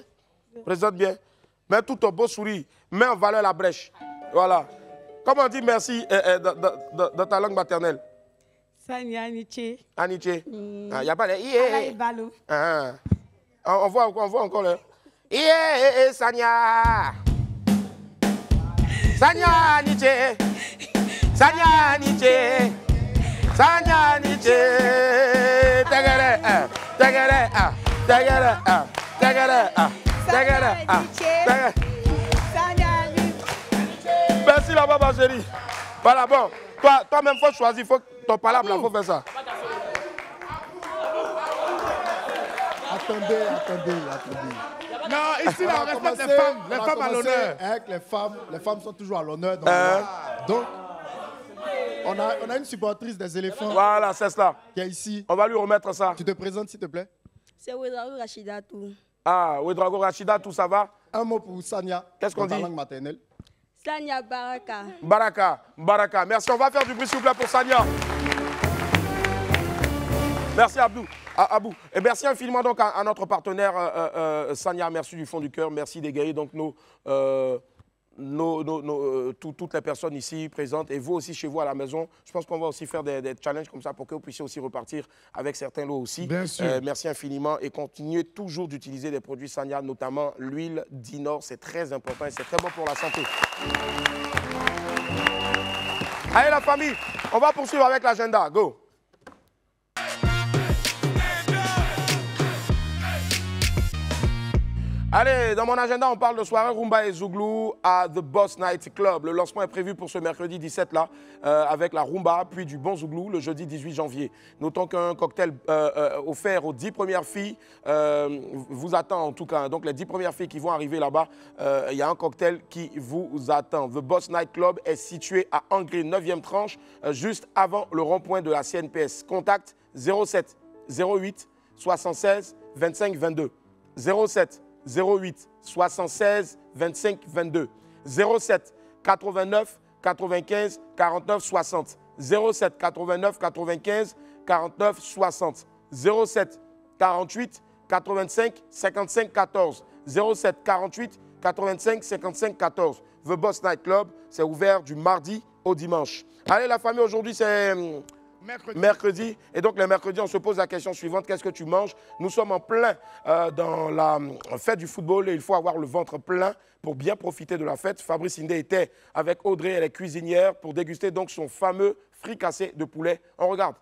Mets tout ton beau sourire, mets en valeur la brèche. Voilà. Comment on dit merci dans ta langue maternelle? Sanya Aniche. Aniche. Il n'y a pas de... On voit encore là. Sanya. Sanya Aniche. Merci là-bas, ma chérie. Voilà, bon. Toi-même, il faut choisir, il faut ton palabre, il faut faire ça. Attendez. Non, ici, là, on respecte les femmes. Les femmes à l'honneur. Avec les femmes sont toujours à l'honneur. Donc, on a une supportrice des éléphants. Voilà, c'est ça. Qui est ici. On va lui remettre ça. Tu te présentes, s'il te plaît. C'est Ouedraogo Rachida tout. Ah, Ouedraogo Rachida, tout ça va? Un mot pour Sania. Qu'est-ce qu'on dit? Dans ta langue maternelle. Sania Baraka. Baraka. Merci, on va faire du bruit s'il vous plaît pour Sania. Merci Abou. Et merci infiniment donc à notre partenaire Sania. Merci du fond du cœur. Merci d'égayer donc toutes les personnes ici présentes et vous aussi chez vous à la maison. Je pense qu'on va aussi faire des challenges comme ça pour que vous puissiez aussi repartir avec certains lots aussi. Bien sûr. Merci infiniment et continuez toujours d'utiliser des produits Sania, notamment l'huile d'Inor. C'est très important et c'est très bon pour la santé. Allez la famille, on va poursuivre avec l'agenda. Go. Allez, dans mon agenda, on parle de soirée Rumba et Zouglou à The Boss Night Club. Le lancement est prévu pour ce mercredi 17 là, avec la Rumba, puis du bon Zouglou le jeudi 18 janvier. Notons qu'un cocktail offert aux 10 premières filles vous attend en tout cas. Donc les 10 premières filles qui vont arriver là-bas, il y a un cocktail qui vous attend. The Boss Night Club est situé à Angré, 9e tranche, juste avant le rond-point de la CNPS. Contact 07 08 76 25 22. 07 08 76 25 22 07 89 95 49 60 07 89 95 49 60 07 48 85 55 14 07 48 85 55 14. The Boss Night Club, c'est ouvert du mardi au dimanche. Allez la famille, aujourd'hui c'est mercredi. Et donc, le mercredi, on se pose la question suivante. Qu'est-ce que tu manges? Nous sommes en plein dans la fête du football et il faut avoir le ventre plein pour bien profiter de la fête. Fabrice Hindé était avec Audrey, elle est cuisinière, pour déguster donc son fameux fricassé de poulet. On regarde.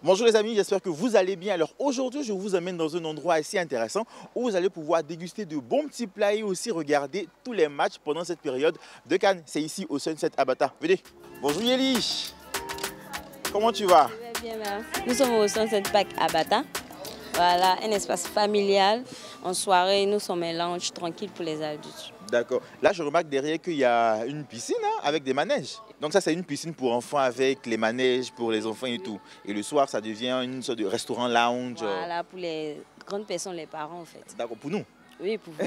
Bonjour les amis, j'espère que vous allez bien. Alors aujourd'hui, je vous amène dans un endroit assez intéressant où vous allez pouvoir déguster de bons petits plats et aussi regarder tous les matchs pendant cette période de Cannes. C'est ici au Sunset Abata. Venez. Bonjour Yéli. Comment tu vas? Je vais bien, merci. Nous sommes au Sunset Park Abata. Voilà, un espace familial. En soirée, nous sommes un lounge tranquille pour les adultes. D'accord. Là, je remarque derrière qu'il y a une piscine hein, avec des manèges. Donc ça, c'est une piscine pour enfants avec les manèges pour les enfants et tout. Et le soir, ça devient une sorte de restaurant lounge. Voilà, pour les grandes personnes, les parents en fait. D'accord, pour nous? Oui, pour vous.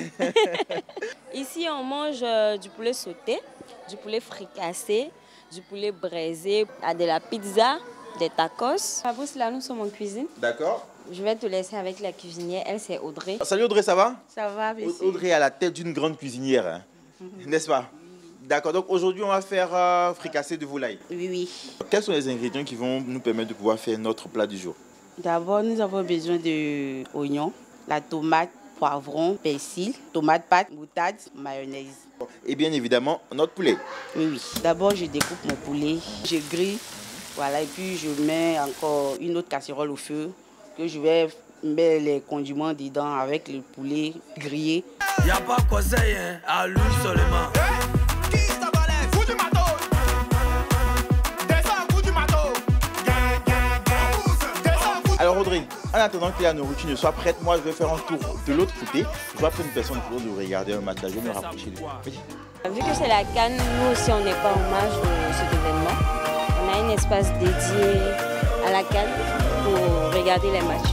Ici, on mange du poulet sauté, du poulet fricassé, du poulet braisé, de la pizza, des tacos. Fabrice, là, nous sommes en cuisine. D'accord. Je vais te laisser avec la cuisinière. Elle, c'est Audrey. Salut Audrey, ça va? Ça va, merci. Audrey est à la tête d'une grande cuisinière, hein. N'est-ce pas? D'accord, donc aujourd'hui, on va faire fricassé de volaille. Oui, oui. Quels sont les ingrédients qui vont nous permettre de pouvoir faire notre plat du jour? D'abord, nous avons besoin de oignons, la tomate, poivron, persil, tomate pâte, moutarde, mayonnaise. Et bien évidemment, notre poulet. Oui, oui. D'abord, je découpe mon poulet, je grille, voilà, et puis je mets encore une autre casserole au feu que je vais mettre les condiments dedans avec le poulet grillé. Y a pas conseil, hein, à lui seulement. Alors Audrey, en attendant que la nourriture ne soit prête, moi je vais faire un tour de l'autre côté. Je vois prendre une personne pour de regarder un match. Je vais me rapprocher de lui. Vu que c'est la CAN, nous aussi on n'est pas en marge de cet événement. On a un espace dédié à la CAN pour regarder les matchs.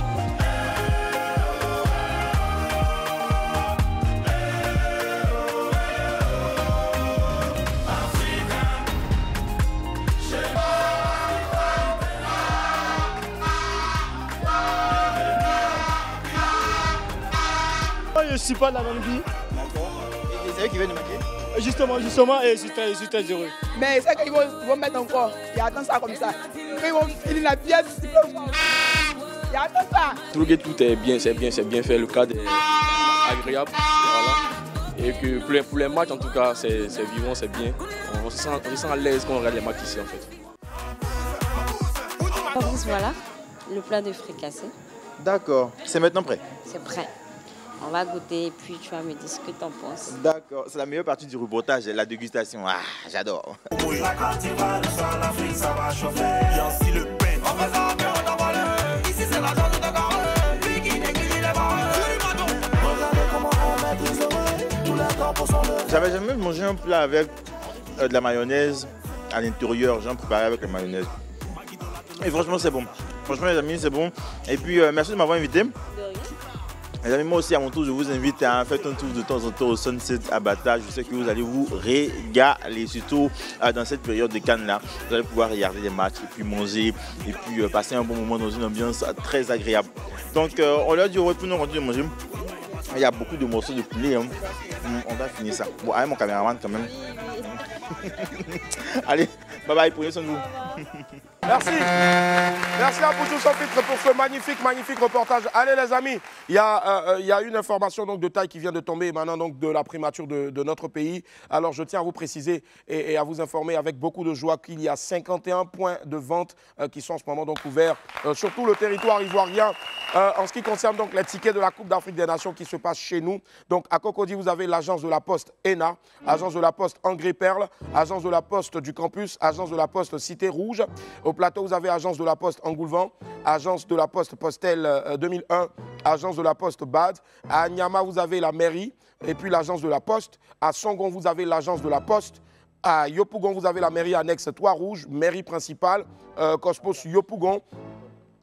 Je ne suis pas de la Namibie. D'accord. Et c'est eux qui viennent de marquer? Justement, et je suis très heureux. Mais c'est qu'ils vont mettre encore. Il y a tant ça comme ça. Ils vont filer la pièce. Il y a tant ça. Tout est bien, c'est bien fait. Le cadre est agréable. Voilà. Et que pour les matchs, en tout cas, c'est vivant, c'est bien. On se sent à l'aise quand on regarde les matchs ici, en fait. Voilà, le plat de fricassé. D'accord. C'est maintenant prêt? C'est prêt. On va goûter et puis tu vas me dire ce que tu en penses. D'accord, c'est la meilleure partie du reportage, la dégustation. Ah, j'adore. La Côte d'Ivoire, le soir, l'Afrique, ça va chauffer. Yancy Le Pen. On fait ça, on t'en va le. Ici, c'est la zone de Garonne. Lui qui néglige les barres. Regardez comment on met les oreilles. Tous les drapeaux sont levés. J'avais jamais mangé un plat avec de la mayonnaise à l'intérieur. J'en préparais avec la mayonnaise. Et franchement, c'est bon. Franchement, les amis, c'est bon. Et puis, merci de m'avoir invité. Les amis, moi aussi, à mon tour, je vous invite à faire un tour de temps en temps au Sunset Abata. Je sais que vous allez vous régaler, surtout dans cette période de Cannes-là. Vous allez pouvoir regarder des matchs et puis manger et puis passer un bon moment dans une ambiance très agréable. Donc, on leur dit au retour, nous continuons de manger. Il y a beaucoup de morceaux de poulet. Hein. On va finir ça. Bon, avec mon caméraman quand même. Allez, bye bye, prenez soin de vous. Merci. Merci à Boujou Sans Filtre pour ce magnifique reportage. Allez les amis, il y a une information donc, de taille qui vient de tomber maintenant donc, de la primature de notre pays. Alors je tiens à vous préciser et à vous informer avec beaucoup de joie qu'il y a 51 points de vente qui sont en ce moment donc ouverts sur tout le territoire ivoirien. En ce qui concerne donc les tickets de la Coupe d'Afrique des Nations qui se passe chez nous. Donc à Cocody, vous avez l'agence de la Poste ENA, agence de la Poste Engrais Perle, agence de la Poste du Campus, agence de la Poste Cité Rouge. Au plateau, vous avez agence de la Poste Engoulevent, agence de la Poste Postel 2001, agence de la Poste BAD. À Nyama, vous avez la mairie et puis l'agence de la Poste. À Songon, vous avez l'agence de la Poste. À Yopougon, vous avez la mairie annexe Trois-Rouges, mairie principale, Cosmos Yopougon.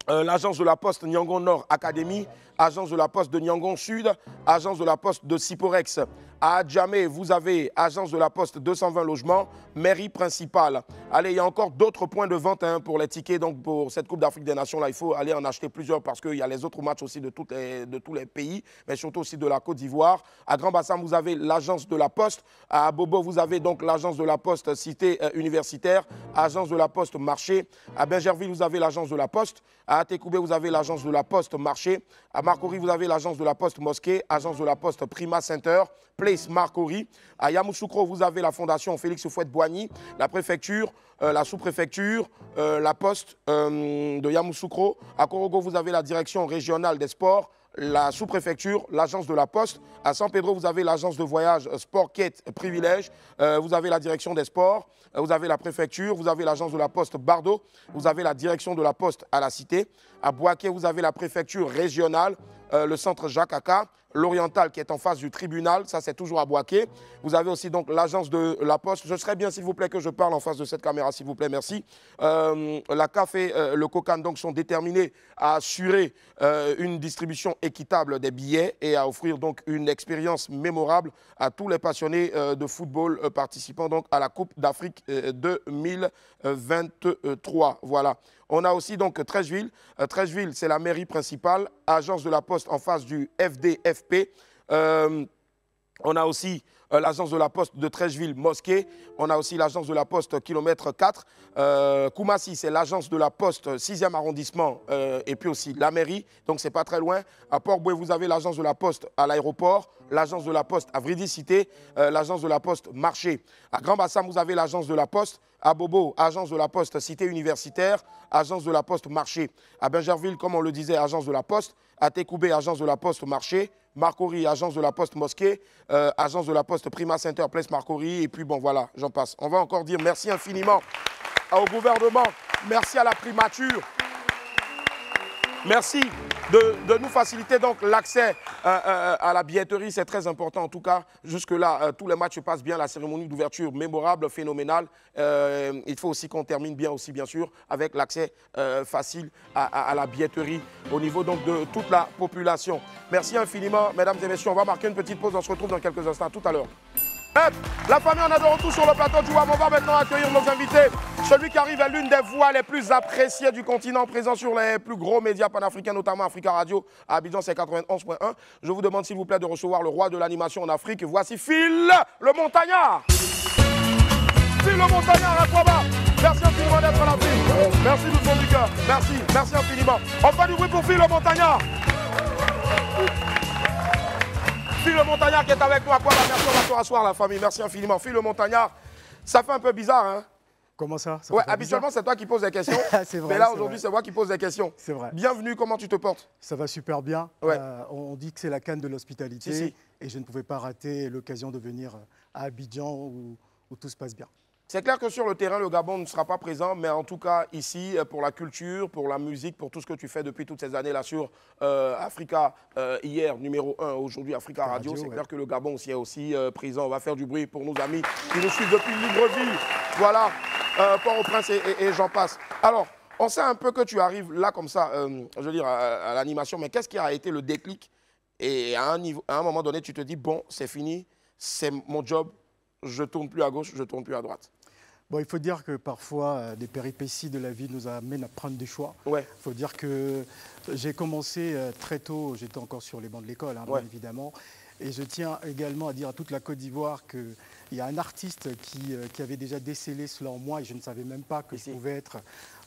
L'agence de la Poste Nyangon Nord Académie, agence de la Poste de Nyangon Sud, agence de la Poste de Siporex. À Adjamé, vous avez agence de la Poste 220 logements, mairie principale. Allez, il y a encore d'autres points de vente hein, pour les tickets. Donc pour cette Coupe d'Afrique des Nations, là, il faut aller en acheter plusieurs parce qu'il y a les autres matchs aussi de tous les pays, mais surtout aussi de la Côte d'Ivoire. À Grand Bassam, vous avez l'agence de la Poste. À Bobo, vous avez donc l'agence de la Poste Cité Universitaire, agence de la Poste Marché. À Bingerville, vous avez l'agence de la Poste. À Atekoubé, vous avez l'agence de la Poste Marché. À Marcory, vous avez l'agence de la Poste Mosquée, agence de la Poste Prima Center, Place Marcory. À Yamoussoukro, vous avez la Fondation Félix Houphouët-Boigny, la préfecture, la sous-préfecture, la Poste de Yamoussoukro. À Korogo, vous avez la direction régionale des sports, la sous-préfecture, l'agence de la Poste. À San Pedro, vous avez l'agence de voyage Sport Quête Privilège. Vous avez la direction des sports. Vous avez la préfecture. Vous avez l'agence de la Poste Bardo. Vous avez la direction de la Poste à la Cité. À Boaké, vous avez la préfecture régionale, le centre Jacques Aka, l'Oriental qui est en face du tribunal, ça c'est toujours à Boaké. Vous avez aussi donc l'agence de la Poste. Je serais bien s'il vous plaît que je parle en face de cette caméra, s'il vous plaît, merci. La CAF et le COCAN donc sont déterminés à assurer une distribution équitable des billets et à offrir donc une expérience mémorable à tous les passionnés de football participant donc à la Coupe d'Afrique 2023. Voilà. On a aussi donc Treichville. Treichville, c'est la mairie principale, agence de la Poste en face du FDFP. On a aussi l'agence de la Poste de Treichville, Mosquée. On a aussi l'agence de la Poste kilomètre 4. Koumassi, c'est l'agence de la Poste 6e arrondissement et puis aussi la mairie. Donc, c'est pas très loin. À Port-Boué, vous avez l'agence de la Poste à l'aéroport, l'agence de la Poste à Vridi-Cité, l'agence de la Poste Marché. À Grand-Bassam, vous avez l'agence de la Poste. À Bobo, agence de la Poste Cité Universitaire, agence de la Poste Marché. À Bingerville, comme on le disait, agence de la Poste. À Tékoubé, agence de la Poste Marché. Marcory, agence de la Poste Mosquée. Agence de la Poste Prima Center, Place Marcory. Et puis bon, voilà, j'en passe. On va encore dire merci infiniment au gouvernement. Merci à la primature. Merci de nous faciliter donc l'accès à la billetterie. C'est très important en tout cas. Jusque-là, tous les matchs se passent bien. La cérémonie d'ouverture mémorable, phénoménale. Il faut aussi qu'on termine bien aussi, bien sûr, avec l'accès facile à la billetterie au niveau donc de toute la population. Merci infiniment, mesdames et messieurs. On va marquer une petite pause. On se retrouve dans quelques instants. À tout à l'heure. La famille, on est de retour sur le plateau du WAM. On va maintenant accueillir nos invités. Celui qui arrive est l'une des voix les plus appréciées du continent, présent sur les plus gros médias panafricains, notamment Africa Radio. À Abidjan, c'est 91.1. Je vous demande s'il vous plaît de recevoir le roi de l'animation en Afrique. Voici Phil le Montagnard. Phil le Montagnard, à quoi bas. Merci infiniment d'être là, Phil. Merci du fond du cœur. Merci, merci infiniment. On fait du bruit pour Phil le Montagnard. Phil le Montagnard qui est avec nous à quoi? Merci, on va se rasseoir la famille. Merci infiniment. Phil le Montagnard, ça fait un peu bizarre, hein? Comment ça, ouais, habituellement, c'est toi qui poses des questions. Vrai, mais là, aujourd'hui, c'est moi qui pose des questions. C'est vrai. Bienvenue, comment tu te portes? Ça va super bien. Ouais. On dit que c'est la canne de l'hospitalité. Si. Et je ne pouvais pas rater l'occasion de venir à Abidjan où tout se passe bien. C'est clair que sur le terrain, le Gabon ne sera pas présent, mais en tout cas, ici, pour la culture, pour la musique, pour tout ce que tu fais depuis toutes ces années-là sur Africa, hier, numéro 1, aujourd'hui, Africa Radio, c'est clair que le Gabon aussi est aussi présent. On va faire du bruit pour nos amis qui nous suivent depuis Libreville. Voilà, Port-au-Prince et j'en passe. Alors, on sait un peu que tu arrives là comme ça, je veux dire, à l'animation, mais qu'est-ce qui a été le déclic? Et à un moment donné, tu te dis, bon, c'est fini, c'est mon job, je ne tourne plus à gauche, je ne tourne plus à droite. Bon, il faut dire que parfois, des péripéties de la vie nous amènent à prendre des choix. Ouais. Il faut dire que j'ai commencé très tôt, j'étais encore sur les bancs de l'école, hein, bien évidemment. Et je tiens également à dire à toute la Côte d'Ivoire qu'il y a un artiste qui avait déjà décelé cela en moi et je ne savais même pas que je pouvais être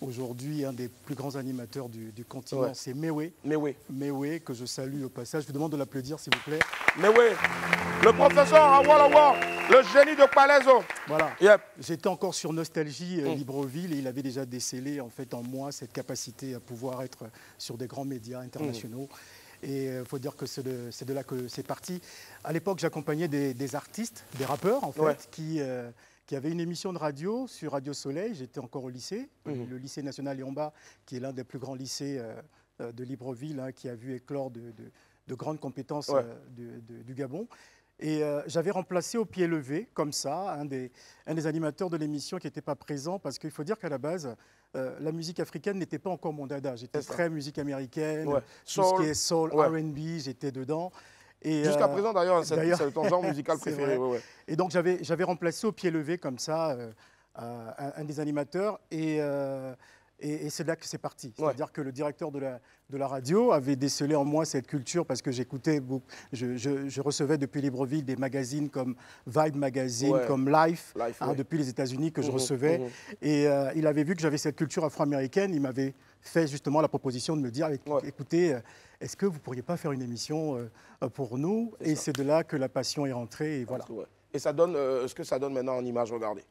aujourd'hui un des plus grands animateurs du continent. Ouais. C'est Mewé. Mewé, que je salue au passage. Je vous demande de l'applaudir, s'il vous plaît. Mewé, le professeur Awalawa, le génie de Palaiso. Voilà. Yep. J'étais encore sur Nostalgie Libreville et il avait déjà décelé en fait en moi cette capacité à pouvoir être sur des grands médias internationaux. Et il faut dire que c'est de là que c'est parti. À l'époque, j'accompagnais des artistes, des rappeurs en fait, qui avaient une émission de radio sur Radio Soleil. J'étais encore au lycée, le lycée national Yomba, qui est l'un des plus grands lycées de Libreville, hein, qui a vu éclore de grandes compétences du Gabon. Et j'avais remplacé au pied levé, comme ça, un des animateurs de l'émission qui n'était pas présent, parce qu'il faut dire qu'à la base, la musique africaine n'était pas encore mon dada. J'étais très musique américaine, tout ce qui est soul, R&B, j'étais dedans. Jusqu'à présent, d'ailleurs, c'est ton genre musical préféré. Et donc, j'avais remplacé au pied levé, comme ça, un des animateurs. Et c'est là que c'est parti. C'est-à-dire que le directeur de la radio avait décelé en moi cette culture parce que j'écoutais, je recevais depuis Libreville des magazines comme Vibe Magazine, comme Life, depuis les États-Unis que je recevais. Et il avait vu que j'avais cette culture afro-américaine. Il m'avait fait justement la proposition de me dire, écoutez, est-ce que vous ne pourriez pas faire une émission pour nous? Et c'est de là que la passion est rentrée. Et voilà. Et ça donne ce que ça donne maintenant en image, regardez.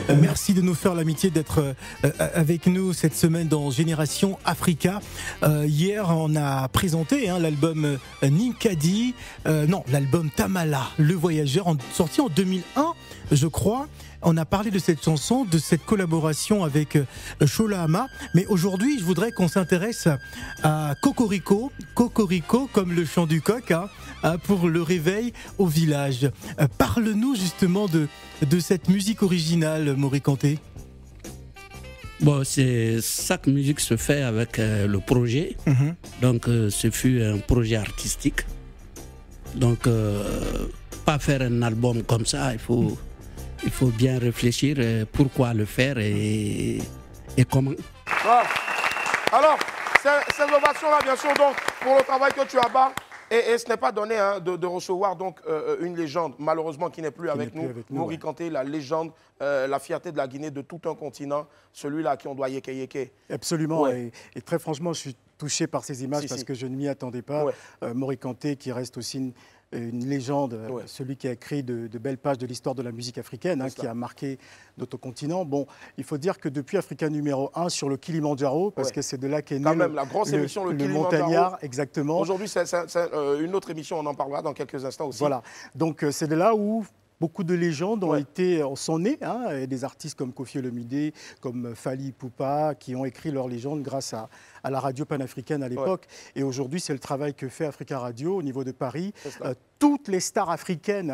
Merci de nous faire l'amitié d'être avec nous cette semaine dans Génération Africa. Hier, on a présenté l'album Ninkadi, l'album Tamala, Le Voyageur, sorti en 2001, je crois. On a parlé de cette chanson, de cette collaboration avec Shola Ama. Mais aujourd'hui, je voudrais qu'on s'intéresse à Cocorico. Cocorico, comme le chant du coq, pour le réveil au village. Parle-nous justement de cette musique originale, Mori Kanté. Bon, chaque musique se fait avec le projet. Donc, ce fut un projet artistique. Donc, pas faire un album comme ça, il faut bien réfléchir pourquoi le faire et comment. Alors, ces ovations-là, bien sûr, donc, pour le travail que tu abats, et ce n'est pas donné de recevoir donc, une légende, malheureusement, qui n'est plus avec nous. Mori Kanté, la légende, la fierté de la Guinée, de tout un continent, celui-là à qui on doit yéké yéké. Absolument, Ouais. et très franchement, je suis touché par ces images parce que je ne m'y attendais pas. Mori Kanté, qui reste aussi une légende, celui qui a écrit de belles pages de l'histoire de la musique africaine, qui a marqué notre continent. Bon, il faut dire que depuis Africa numéro 1 sur le Kilimandjaro, parce que c'est de là qu'est né la grosse émission, le Kilimandjaro. Montagnard, exactement. Aujourd'hui, c'est une autre émission, on en parlera dans quelques instants aussi. Voilà, donc c'est de là où beaucoup de légendes sont nées, et des artistes comme Koffi Olomide, comme Fally Ipupa, qui ont écrit leurs légendes grâce à la radio panafricaine à l'époque. Et aujourd'hui, c'est le travail que fait Africa Radio au niveau de Paris. Toutes les stars africaines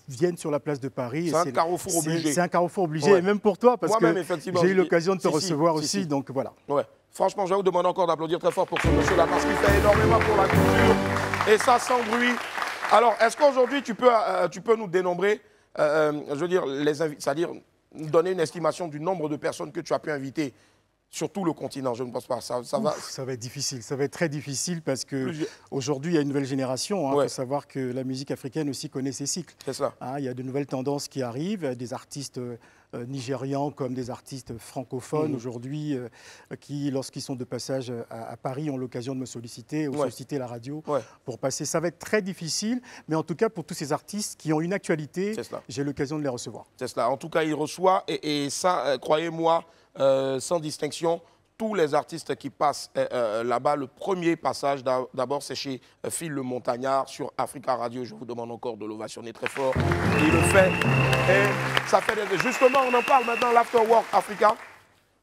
viennent sur la place de Paris. C'est un carrefour obligé. C'est un carrefour obligé, et même pour toi, parce que j'ai eu l'occasion de te recevoir aussi, si. donc voilà. Ouais. Franchement, je vais vous demander encore d'applaudir très fort pour ce monsieur-là, parce qu'il fait énormément pour la culture, et ça sans bruit. Alors, est-ce qu'aujourd'hui, tu peux nous dénombrer, je veux dire, c'est-à-dire nous donner une estimation du nombre de personnes que tu as pu inviter sur tout le continent? Je ne pense pas. Ça va être difficile. Ça va être très difficile parce qu'aujourd'hui, il y a une nouvelle génération. Il faut savoir que la musique africaine aussi connaît ses cycles. C'est ça. Il y a de nouvelles tendances qui arrivent, des artistes nigérians comme des artistes francophones aujourd'hui qui, lorsqu'ils sont de passage à Paris, ont l'occasion de me solliciter ou solliciter la radio pour passer. Ça va être très difficile, mais en tout cas, pour tous ces artistes qui ont une actualité, j'ai l'occasion de les recevoir. C'est cela. En tout cas, il reçoit, et ça, croyez-moi, sans distinction, tous les artistes qui passent là-bas, le premier passage, d'abord, c'est chez Phil le Montagnard sur Africa Radio. Je vous demande encore de l'ovationner très fort. Il le fait. Et ça fait justement, on en parle maintenant, l'Afterwork Africa,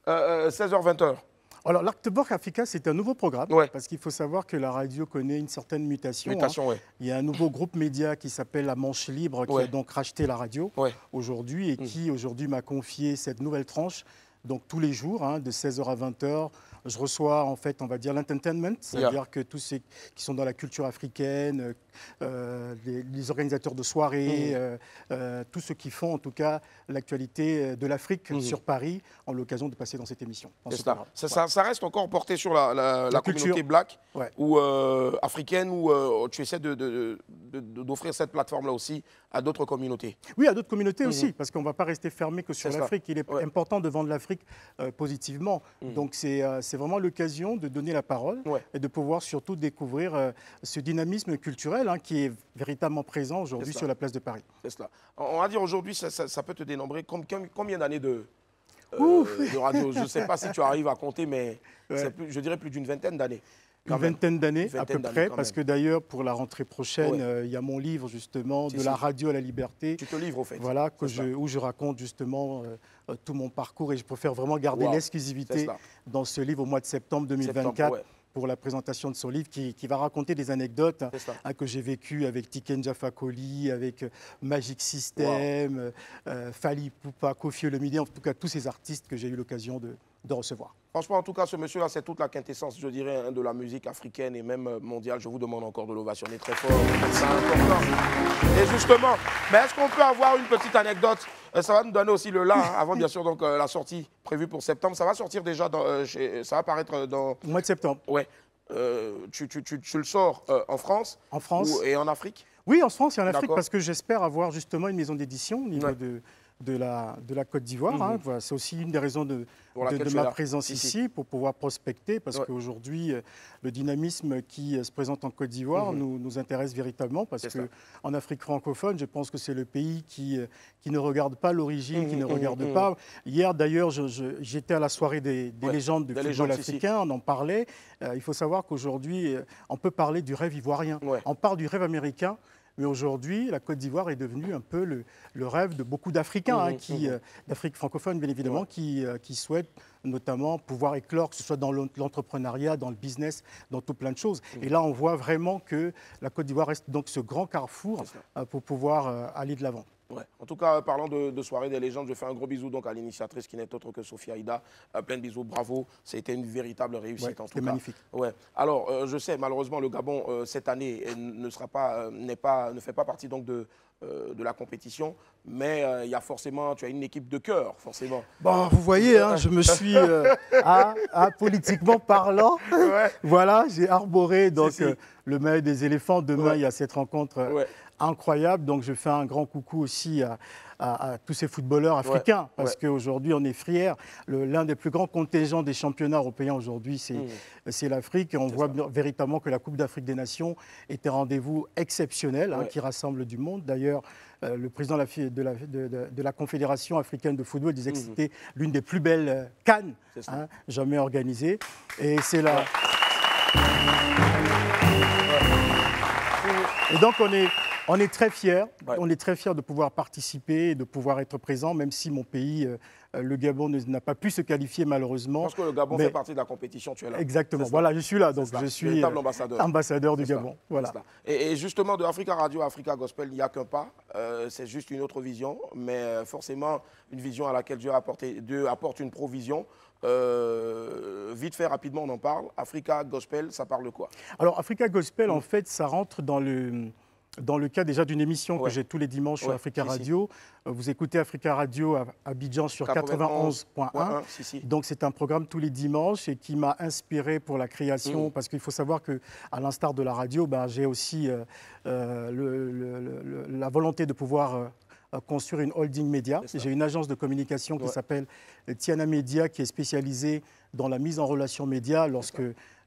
16h-20h. Alors, l'Afterwork Africa, c'est un nouveau programme, parce qu'il faut savoir que la radio connaît une certaine mutation. Il y a un nouveau groupe média qui s'appelle La Manche Libre, qui a donc racheté la radio aujourd'hui, et qui aujourd'hui m'a confié cette nouvelle tranche. Donc tous les jours, de 16h à 20h, je reçois en fait, on va dire, l'entertainment, c'est-à-dire que tous ceux qui sont dans la culture africaine, les organisateurs de soirées, tous ceux qui font en tout cas l'actualité de l'Afrique sur Paris, ont l'occasion de passer dans cette émission. Ça reste encore porté sur la communauté black ou africaine, où tu essaies d'offrir cette plateforme-là aussi à d'autres communautés. Oui, à d'autres communautés aussi, parce qu'on ne va pas rester fermé que sur l'Afrique. Il est important de vendre l'Afrique positivement. Donc c'est vraiment l'occasion de donner la parole et de pouvoir surtout découvrir ce dynamisme culturel qui est véritablement présent aujourd'hui sur la place de Paris. C'est cela. On va dire aujourd'hui, ça peut te dénombrer combien d'années de radio? Je ne sais pas si tu arrives à compter, mais je dirais plus d'une vingtaine d'années. Une vingtaine d'années à peu près, parce que d'ailleurs, pour la rentrée prochaine, il y a mon livre justement, De la radio à la liberté. Tu te livres au fait. Voilà, où je raconte justement tout mon parcours, et je préfère vraiment garder l'exclusivité dans ce livre au mois de septembre 2024. Pour la présentation de son livre qui va raconter des anecdotes que j'ai vécues avec Tiken Jah Fakoly, avec Magic System, Fally Ipupa, Koffi Olomide, en tout cas tous ces artistes que j'ai eu l'occasion de recevoir. Franchement, en tout cas, ce monsieur-là, c'est toute la quintessence, je dirais, de la musique africaine et même mondiale. Je vous demande encore de l'ovationner très fort. C'est important. Et justement, est-ce qu'on peut avoir une petite anecdote? Ça va nous donner aussi le là, avant bien sûr donc, la sortie prévue pour septembre. Ça va sortir déjà, ça va apparaître dans... Au mois de septembre. Ouais. Tu le sors en France? En France. Et en Afrique? Oui, en France et en Afrique, parce que j'espère avoir justement une maison d'édition au niveau de la Côte d'Ivoire. Hein. Voilà, c'est aussi une des raisons de ma présence ici, pour pouvoir prospecter, parce qu'aujourd'hui, le dynamisme qui se présente en Côte d'Ivoire nous intéresse véritablement, parce qu'en Afrique francophone, je pense que c'est le pays qui ne regarde pas l'origine, qui ne regarde pas. Hier, d'ailleurs, j'étais à la soirée des légendes du football africain, on en parlait. Il faut savoir qu'aujourd'hui, on peut parler du rêve ivoirien. On parle du rêve américain. Mais aujourd'hui, la Côte d'Ivoire est devenue un peu le rêve de beaucoup d'Africains, d'Afrique francophone bien évidemment, qui souhaitent notamment pouvoir éclore, que ce soit dans l'entrepreneuriat, dans le business, dans tout plein de choses. Et là, on voit vraiment que la Côte d'Ivoire reste donc ce grand carrefour pour pouvoir aller de l'avant. Ouais. En tout cas, parlant de soirée des légendes, je fais un gros bisou donc à l'initiatrice qui n'est autre que Sophie Aïda. Plein de bisous, bravo. C'était une véritable réussite en tout cas. Magnifique. Ouais. Alors, je sais, malheureusement, le Gabon, cette année, ne fait pas partie donc de la compétition, mais il y a forcément, tu as une équipe de cœur, forcément. Bon, vous voyez, hein, je me suis, politiquement parlant, voilà, j'ai arboré donc, le maillot des éléphants. Demain, il y a cette rencontre incroyable, donc je fais un grand coucou aussi à tous ces footballeurs africains, parce qu'aujourd'hui, on est fiers. L'un des plus grands contingents des championnats européens aujourd'hui, c'est l'Afrique. Et on voit véritablement que la Coupe d'Afrique des Nations est un rendez-vous exceptionnel qui rassemble du monde. D'ailleurs, le président de la Confédération africaine de football disait que c'était l'une des plus belles CAN jamais organisées. Et c'est là. Et donc, on est très fiers. On est très fiers de pouvoir participer et de pouvoir être présent, même si mon pays, le Gabon, n'a pas pu se qualifier malheureusement. Parce que le Gabon fait partie de la compétition, tu es là. Exactement. Voilà, je suis là, donc je suis ambassadeur du Gabon. Voilà. Et justement, de Africa Radio à Africa Gospel, il n'y a qu'un pas. C'est juste une autre vision, mais forcément une vision à laquelle Dieu apporte une provision. Vite fait, rapidement, on en parle. Africa Gospel, ça parle de quoi? Alors, Africa Gospel, en fait, ça rentre dans le cadre déjà d'une émission que j'ai tous les dimanches sur Africa Radio. Vous écoutez Africa Radio à Abidjan sur 91.1. Donc c'est un programme tous les dimanches et qui m'a inspiré pour la création, parce qu'il faut savoir qu'à l'instar de la radio, j'ai aussi la volonté de pouvoir construire une holding média. J'ai une agence de communication qui s'appelle Tiana Media, qui est spécialisée dans la mise en relation média lorsque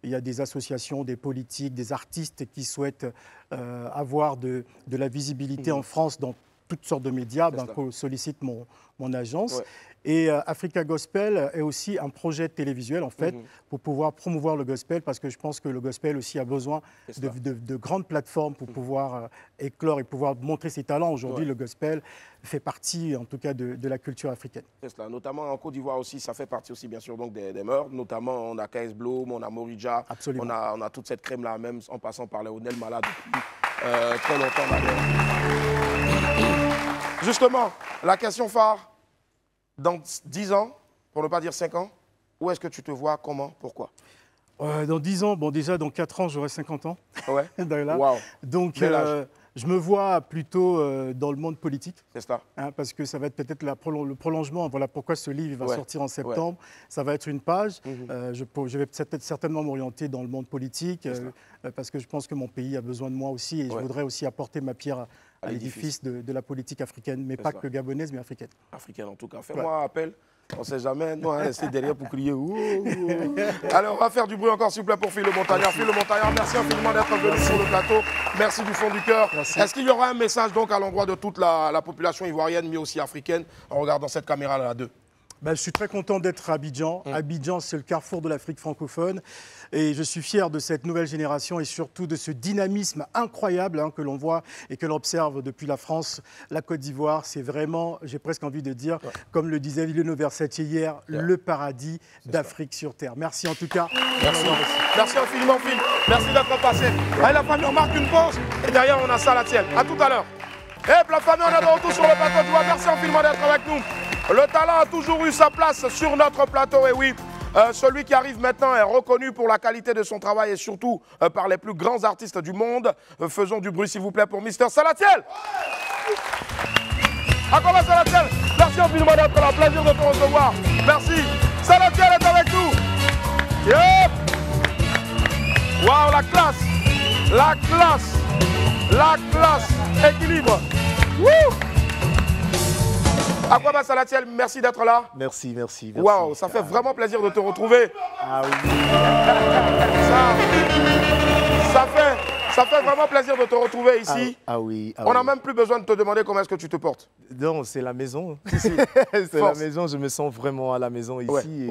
il y a des associations, des politiques, des artistes qui souhaitent avoir de la visibilité en France dans toutes sortes de médias, qu'on sollicite mon agence. Et Africa Gospel est aussi un projet télévisuel, en fait, pour pouvoir promouvoir le gospel, parce que je pense que le gospel aussi a besoin de grandes plateformes pour pouvoir éclore et pouvoir montrer ses talents. Aujourd'hui, le gospel fait partie, en tout cas, de la culture africaine. C'est cela. Notamment en Côte d'Ivoire aussi, ça fait partie aussi, bien sûr, donc, des mœurs. Notamment, on a KS Bloom, on a Morija, on a toute cette crème-là, même en passant par Léonel Malade depuis très longtemps d'ailleurs. Justement, la question phare. Dans 10 ans, pour ne pas dire 5 ans, où est-ce que tu te vois, comment, pourquoi? Dans 10 ans, bon déjà dans 4 ans, j'aurai 50 ans. Ouais. Wow. Donc je me vois plutôt dans le monde politique. C'est ça. Parce que ça va être peut-être le prolongement. Voilà pourquoi ce livre va sortir en septembre. Ça va être une page. Je vais certainement m'orienter dans le monde politique parce que je pense que mon pays a besoin de moi aussi et je voudrais aussi apporter ma pierre à l'édifice de la politique africaine, mais pas que gabonaise, mais africaine. Africaine en tout cas. Fais-moi appel. On ne sait jamais, nous, rester derrière pour crier. Allez, on va faire du bruit encore, s'il vous plaît, pour Phil le Montagnard. Phil le Montagnard, merci infiniment d'être venu sur le plateau. Merci du fond du cœur. Est-ce qu'il y aura un message donc à l'endroit de toute la population ivoirienne, mais aussi africaine, en regardant cette caméra-là, deux? Je suis très content d'être à Abidjan. Abidjan, c'est le carrefour de l'Afrique francophone. Et je suis fier de cette nouvelle génération et surtout de ce dynamisme incroyable que l'on voit et que l'on observe depuis la France, la Côte d'Ivoire. C'est vraiment, j'ai presque envie de dire, comme le disait Lino Versace hier, le paradis d'Afrique sur Terre. Merci en tout cas. Merci infiniment, Phil. Merci d'être passé. Allez, la famille, on marque une pause. Et derrière, on a Salatiel. À tout à l'heure. Et la famille, on est de retour sur le plateau. Tu vois, merci infiniment d'être avec nous. Le talent a toujours eu sa place sur notre plateau, et oui, celui qui arrive maintenant est reconnu pour la qualité de son travail et surtout par les plus grands artistes du monde. Faisons du bruit, s'il vous plaît, pour Mister Salatiel. Encore Salatiel, merci infiniment d'être là, plaisir de te recevoir. Merci. Salatiel est avec nous. Yep. Waouh, la classe, la classe, la classe, équilibre. Wouh. Aquaba Salatiel, merci d'être là. Merci. Waouh, ça fait vraiment plaisir de te retrouver. Ah oui. Ça fait vraiment plaisir de te retrouver ici. Ah oui. On n'a même plus besoin de te demander comment est-ce que tu te portes. Non, c'est la maison. C'est la maison, je me sens vraiment à la maison ici.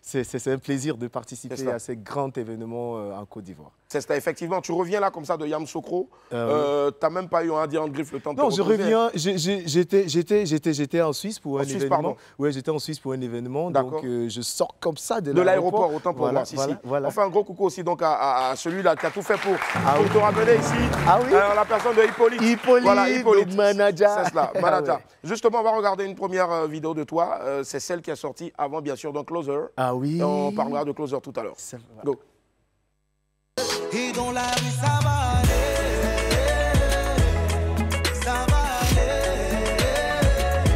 C'est un plaisir de participer à ce grand événement en Côte d'Ivoire. C'est ça, effectivement. Tu reviens là comme ça de Yamoussoukro. Tu n'as même pas eu un dire en griffe le temps de te reposer. Non, je reviens. J'étais en Suisse pour un événement. Oui, j'étais en Suisse pour un événement. Donc, je sors comme ça de l'aéroport. Autant pour moi. On fait un gros coucou aussi donc, à celui-là qui a tout fait pour te ramener ici. Ah oui. La personne de Hippolyte. Voilà, Hippolyte. Manager. C'est cela, manager. Justement, on va regarder une première vidéo de toi. C'est celle qui est sortie avant, bien sûr, donc Closer. Ah oui. Et on parlera de Closer tout à l'heure. Go. Et dans la rue, ça va aller. Ça va aller.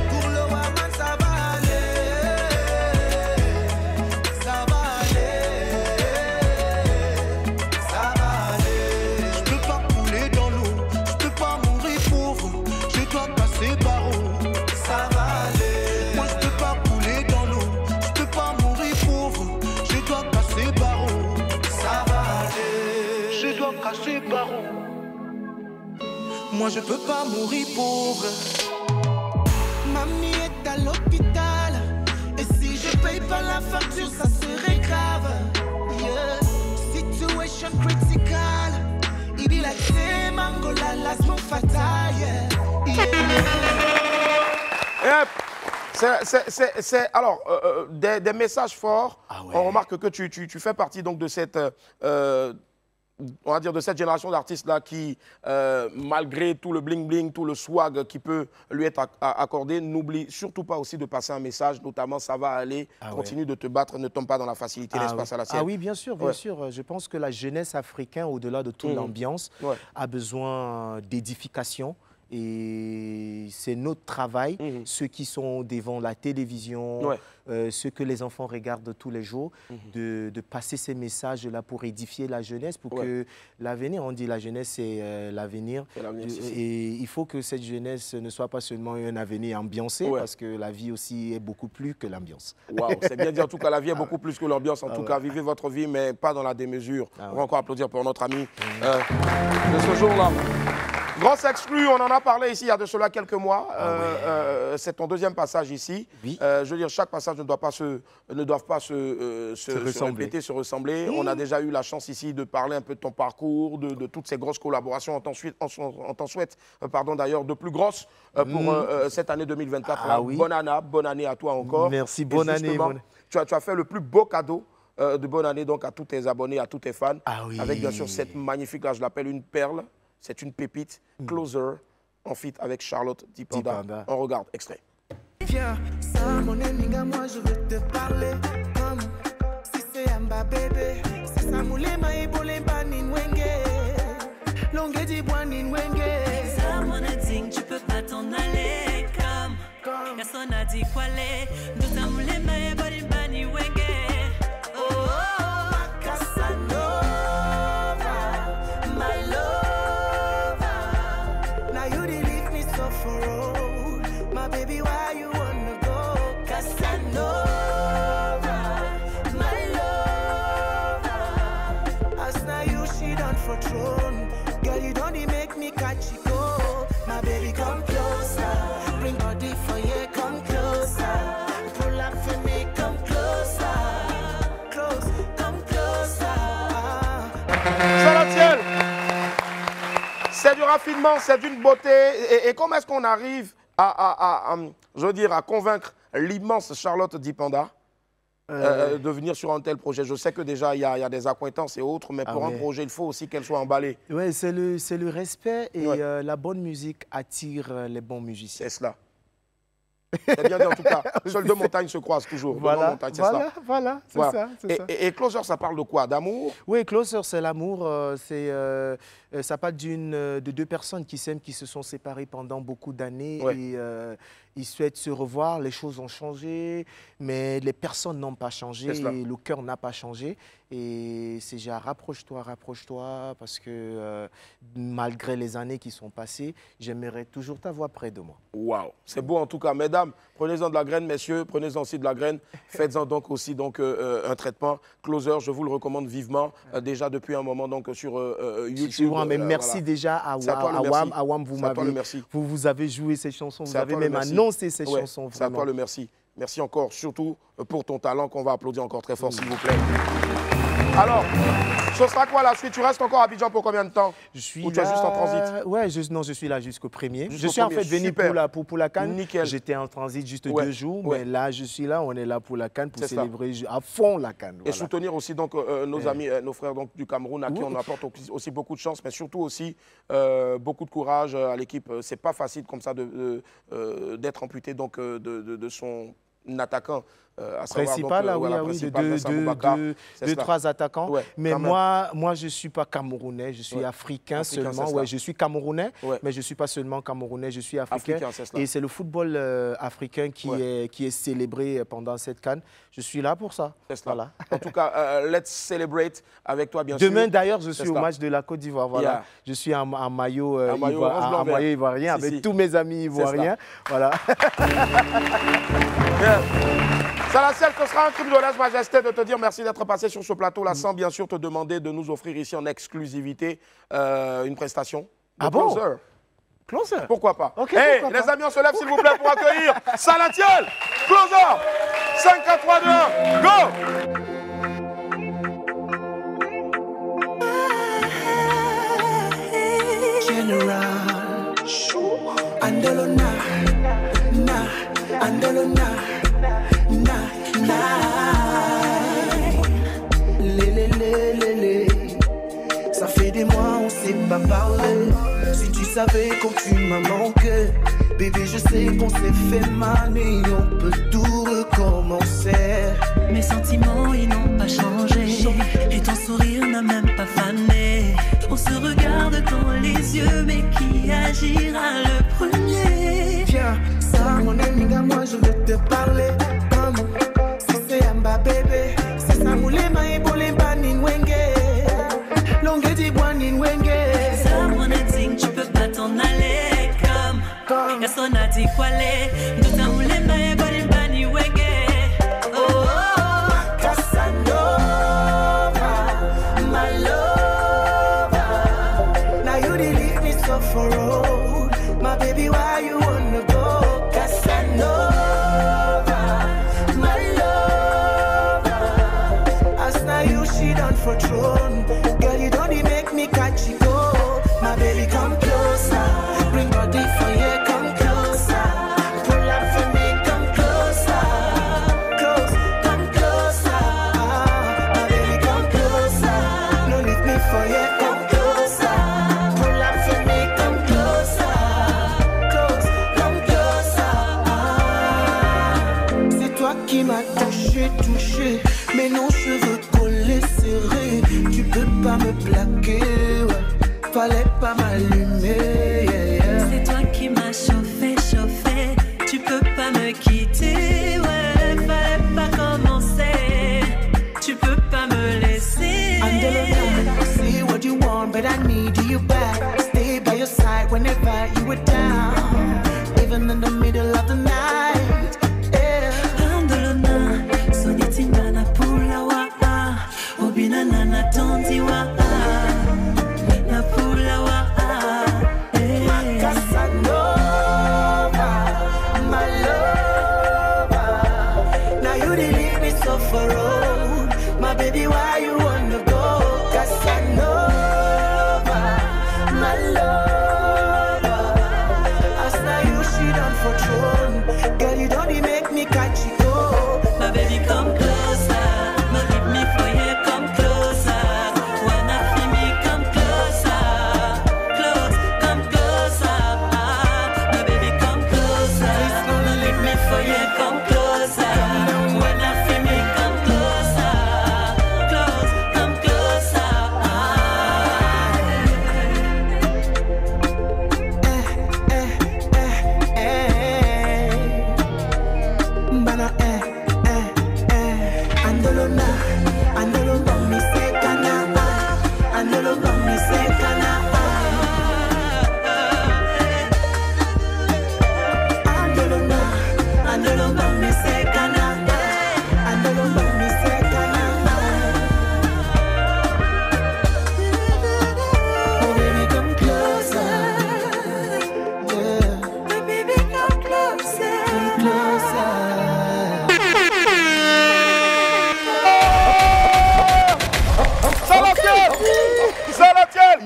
Pour le Waman, ça va aller. Ça va aller. Ça va aller. Je peux pas couler dans l'eau. Je peux pas mourir pauvre. Je dois passer par où. Ça va aller. Moi, je peux pas couler dans l'eau. Je peux pas mourir pauvre. Je dois passer par où. Ça va aller. Je dois passer par où. Moi je peux pas mourir pauvre. Mamie est à l'hôpital. Et si je paye pas la facture, ça serait grave. Yeah. Situation critical. Il be like say Mangola last mon fatal. Alors, des messages forts. On remarque que tu fais partie donc de cette... on va dire de cette génération d'artistes-là qui, malgré tout le bling-bling, tout le swag qui peut lui être accordé, n'oublie surtout pas aussi de passer un message, notamment ça va aller, continue de te battre, ne tombe pas dans la facilité, n'est-ce pas, Salatiel? Ah oui, bien sûr. Je pense que la jeunesse africaine, au-delà de toute l'ambiance, a besoin d'édification. Et c'est notre travail, ceux qui sont devant la télévision, ceux que les enfants regardent tous les jours, de passer ces messages-là pour édifier la jeunesse, pour que l'avenir, on dit la jeunesse c'est l'avenir, et il faut que cette jeunesse ne soit pas seulement un avenir ambiancé, parce que la vie aussi est beaucoup plus que l'ambiance. Waouh, c'est bien dit, en tout cas la vie est beaucoup plus que l'ambiance, en tout cas vivez votre vie, mais pas dans la démesure. On va encore applaudir pour notre ami de ce jour-là. Grosse exclu, on en a parlé ici il y a de cela quelques mois. C'est ton deuxième passage ici. Je veux dire, chaque passage ne doit pas se répéter, se ressembler. On a déjà eu la chance ici de parler un peu de ton parcours, de toutes ces grosses collaborations. On t'en souhaite d'ailleurs de plus grosses pour cette année 2024. Bonne année à toi encore. Merci, bonne année. Tu as fait le plus beau cadeau de bonne année donc, à tous tes abonnés, à tous tes fans. Avec bien sûr cette magnifique, là je l'appelle une perle. C'est une pépite, Closer, en feat avec Charlotte Dipanda. On regarde, extrait. Viens, ça mon amiga, moi je veux te parler comme si c'est Amba bébé. C'est ça moulé maï bolé banin wenge. Longue di boanin wenge. Ça mon ading, tu peux pas t'en aller comme personne a dit quoi les. Nous t'as moulé maï bolé banin wenge. Oh, Casanova, my love. My baby, why you wanna go? Casanova, my love. As now you she done for throne. Girl, you don't make me catch you go. My baby, come closer. Bring body for you, come closer. Pull up for me, come closer. Come closer. Salatiel, c'est du raffinement, c'est d'une beauté. Et comment est-ce qu'on arrive je veux dire, à convaincre l'immense Charlotte Dipanda de venir sur un tel projet? Je sais que déjà, il y a des accointances et autres, mais pour un projet, il faut aussi qu'elle soit emballée. Oui, c'est le respect et la bonne musique attire les bons musiciens. C'est cela. C'est bien dit en tout cas. Seules deux montagnes se croisent toujours. Voilà, c'est ça. Et Closer, ça parle de quoi? D'amour? Oui, Closer, c'est l'amour. Ça parle de deux personnes qui s'aiment, qui se sont séparées pendant beaucoup d'années et ils souhaitent se revoir. Les choses ont changé, mais les personnes n'ont pas changé et le cœur n'a pas changé. Et c'est déjà rapproche-toi, parce que malgré les années qui sont passées, j'aimerais toujours t'avoir près de moi. Waouh, c'est beau en tout cas. Mesdames, prenez-en de la graine, messieurs, prenez-en aussi de la graine. Faites-en donc aussi un traitement. Closer, je vous le recommande vivement, déjà depuis un moment donc sur YouTube. Mais merci déjà à Awam, vous avez joué ces chansons, vous avez même annoncé ces chansons. C'est à toi le merci. Merci encore, surtout pour ton talent qu'on va applaudir encore très fort, s'il vous plaît. Alors, ce sera quoi la suite? Tu restes encore à Abidjan pour combien de temps? Ou tu es juste en transit? Ouais, je suis là jusqu'au 1er. Je suis en fait venu pour la CAN. Nickel. J'étais en transit juste 2 jours, mais là, je suis là, on est là pour la CAN, pour célébrer à fond la CAN. Et soutenir aussi donc, nos amis, nos frères donc, du Cameroun, à qui on apporte aussi beaucoup de chance, mais surtout aussi beaucoup de courage à l'équipe. C'est pas facile comme ça d'être amputé donc, de son attaquant. Principal, deux, trois attaquants. Ouais, mais moi, je ne suis pas camerounais, je suis africain seulement. Ouais, je suis camerounais, mais je ne suis pas seulement camerounais, je suis africain. Et c'est le football africain qui est célébré pendant cette CAN. Je suis là pour ça. Voilà. En tout cas, let's celebrate avec toi, bien sûr. Demain, d'ailleurs, je suis au match de la Côte d'Ivoire. Voilà. Je suis en maillot ivoirien avec tous mes amis ivoiriens. Voilà. Salatiel, ce sera un crime de lèse-majesté de te dire merci d'être passé sur ce plateau-là, sans bien sûr te demander de nous offrir ici en exclusivité une prestation. Ah bon? Closer. Pourquoi pas? Hey, les amis, on se lève s'il vous plaît pour accueillir Salatiel. Closer. 5, 4, 3, 2, 1, go! General, Andelona, Andelona. Ça fait des mois on s'est pas parlé. Si tu savais quand tu m'as manqué, bébé je sais qu'on s'est fait mal, mais on peut tout recommencer. Mes sentiments ils n'ont pas changé, et ton sourire n'a même pas fané. On se regarde dans les yeux, mais qui agira le premier? Viens, ça mon ami, moi je veux te parler. Bébé, c'est ça moulema et bolemba ninwenge. Longue di bois ninwenge. Ça mon ading, tu peux pas t'en aller comme personne a dit quoi aller. Douta moulema et bolemba ninwenge. Oh, Casanova, my lover. Now you leave me so for road. My baby, why you wanna go? Casanova. For throne, girl, you don't even make me catch you go. My baby, come closer, bring body for you, come closer. Pull up for me, come closer, come closer. My baby, come closer, no leave me for you, come closer. Pull up for me, come closer, come closer. C'est toi qui m'as touché, mais non cheveux collés serrés. Tu peux pas me plaquer, ouais. Fallait pas m'allumer, C'est toi qui m'as chauffé. Tu peux pas me quitter, ouais. Fallait pas commencer. Tu peux pas me laisser. See what you want, but I need you back. Stay by your side whenever you were down, even in the middle of the night. Nana tonti wa na pula wa Casanova, my lover. Now you leave me so far road. My baby, why you wanna go? Casanova, my lover. I saw you she done for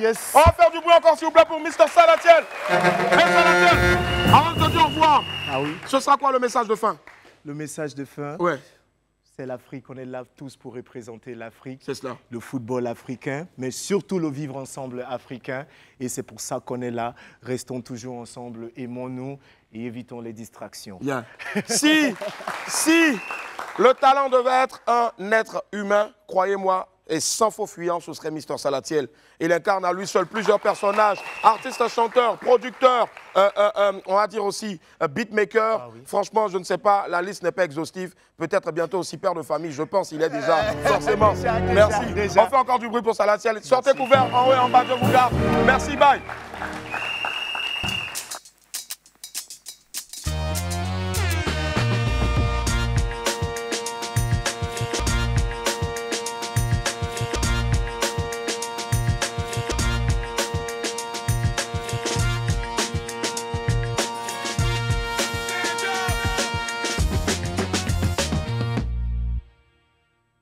Yes. On va faire du bruit encore, s'il vous plaît, pour Mr. Salatiel. Hey, Salatiel, avant de te dire au revoir, ce sera quoi le message de fin? Le message de fin, c'est l'Afrique. On est là tous pour représenter l'Afrique. C'est cela. Le football africain, mais surtout le vivre ensemble africain. Et c'est pour ça qu'on est là. Restons toujours ensemble, aimons-nous et évitons les distractions. Bien. Si le talent devait être un être humain, croyez-moi, et sans faux fuyant, ce serait Mr. Salatiel. Il incarne à lui seul plusieurs personnages, artiste, chanteur, producteur, on va dire aussi beatmaker. Franchement, je ne sais pas, la liste n'est pas exhaustive. Peut-être bientôt aussi père de famille, je pense, il est déjà, forcément. Merci. On fait encore du bruit pour Salatiel. Sortez couvert, en haut et en bas, Dieu vous garde. Merci, bye.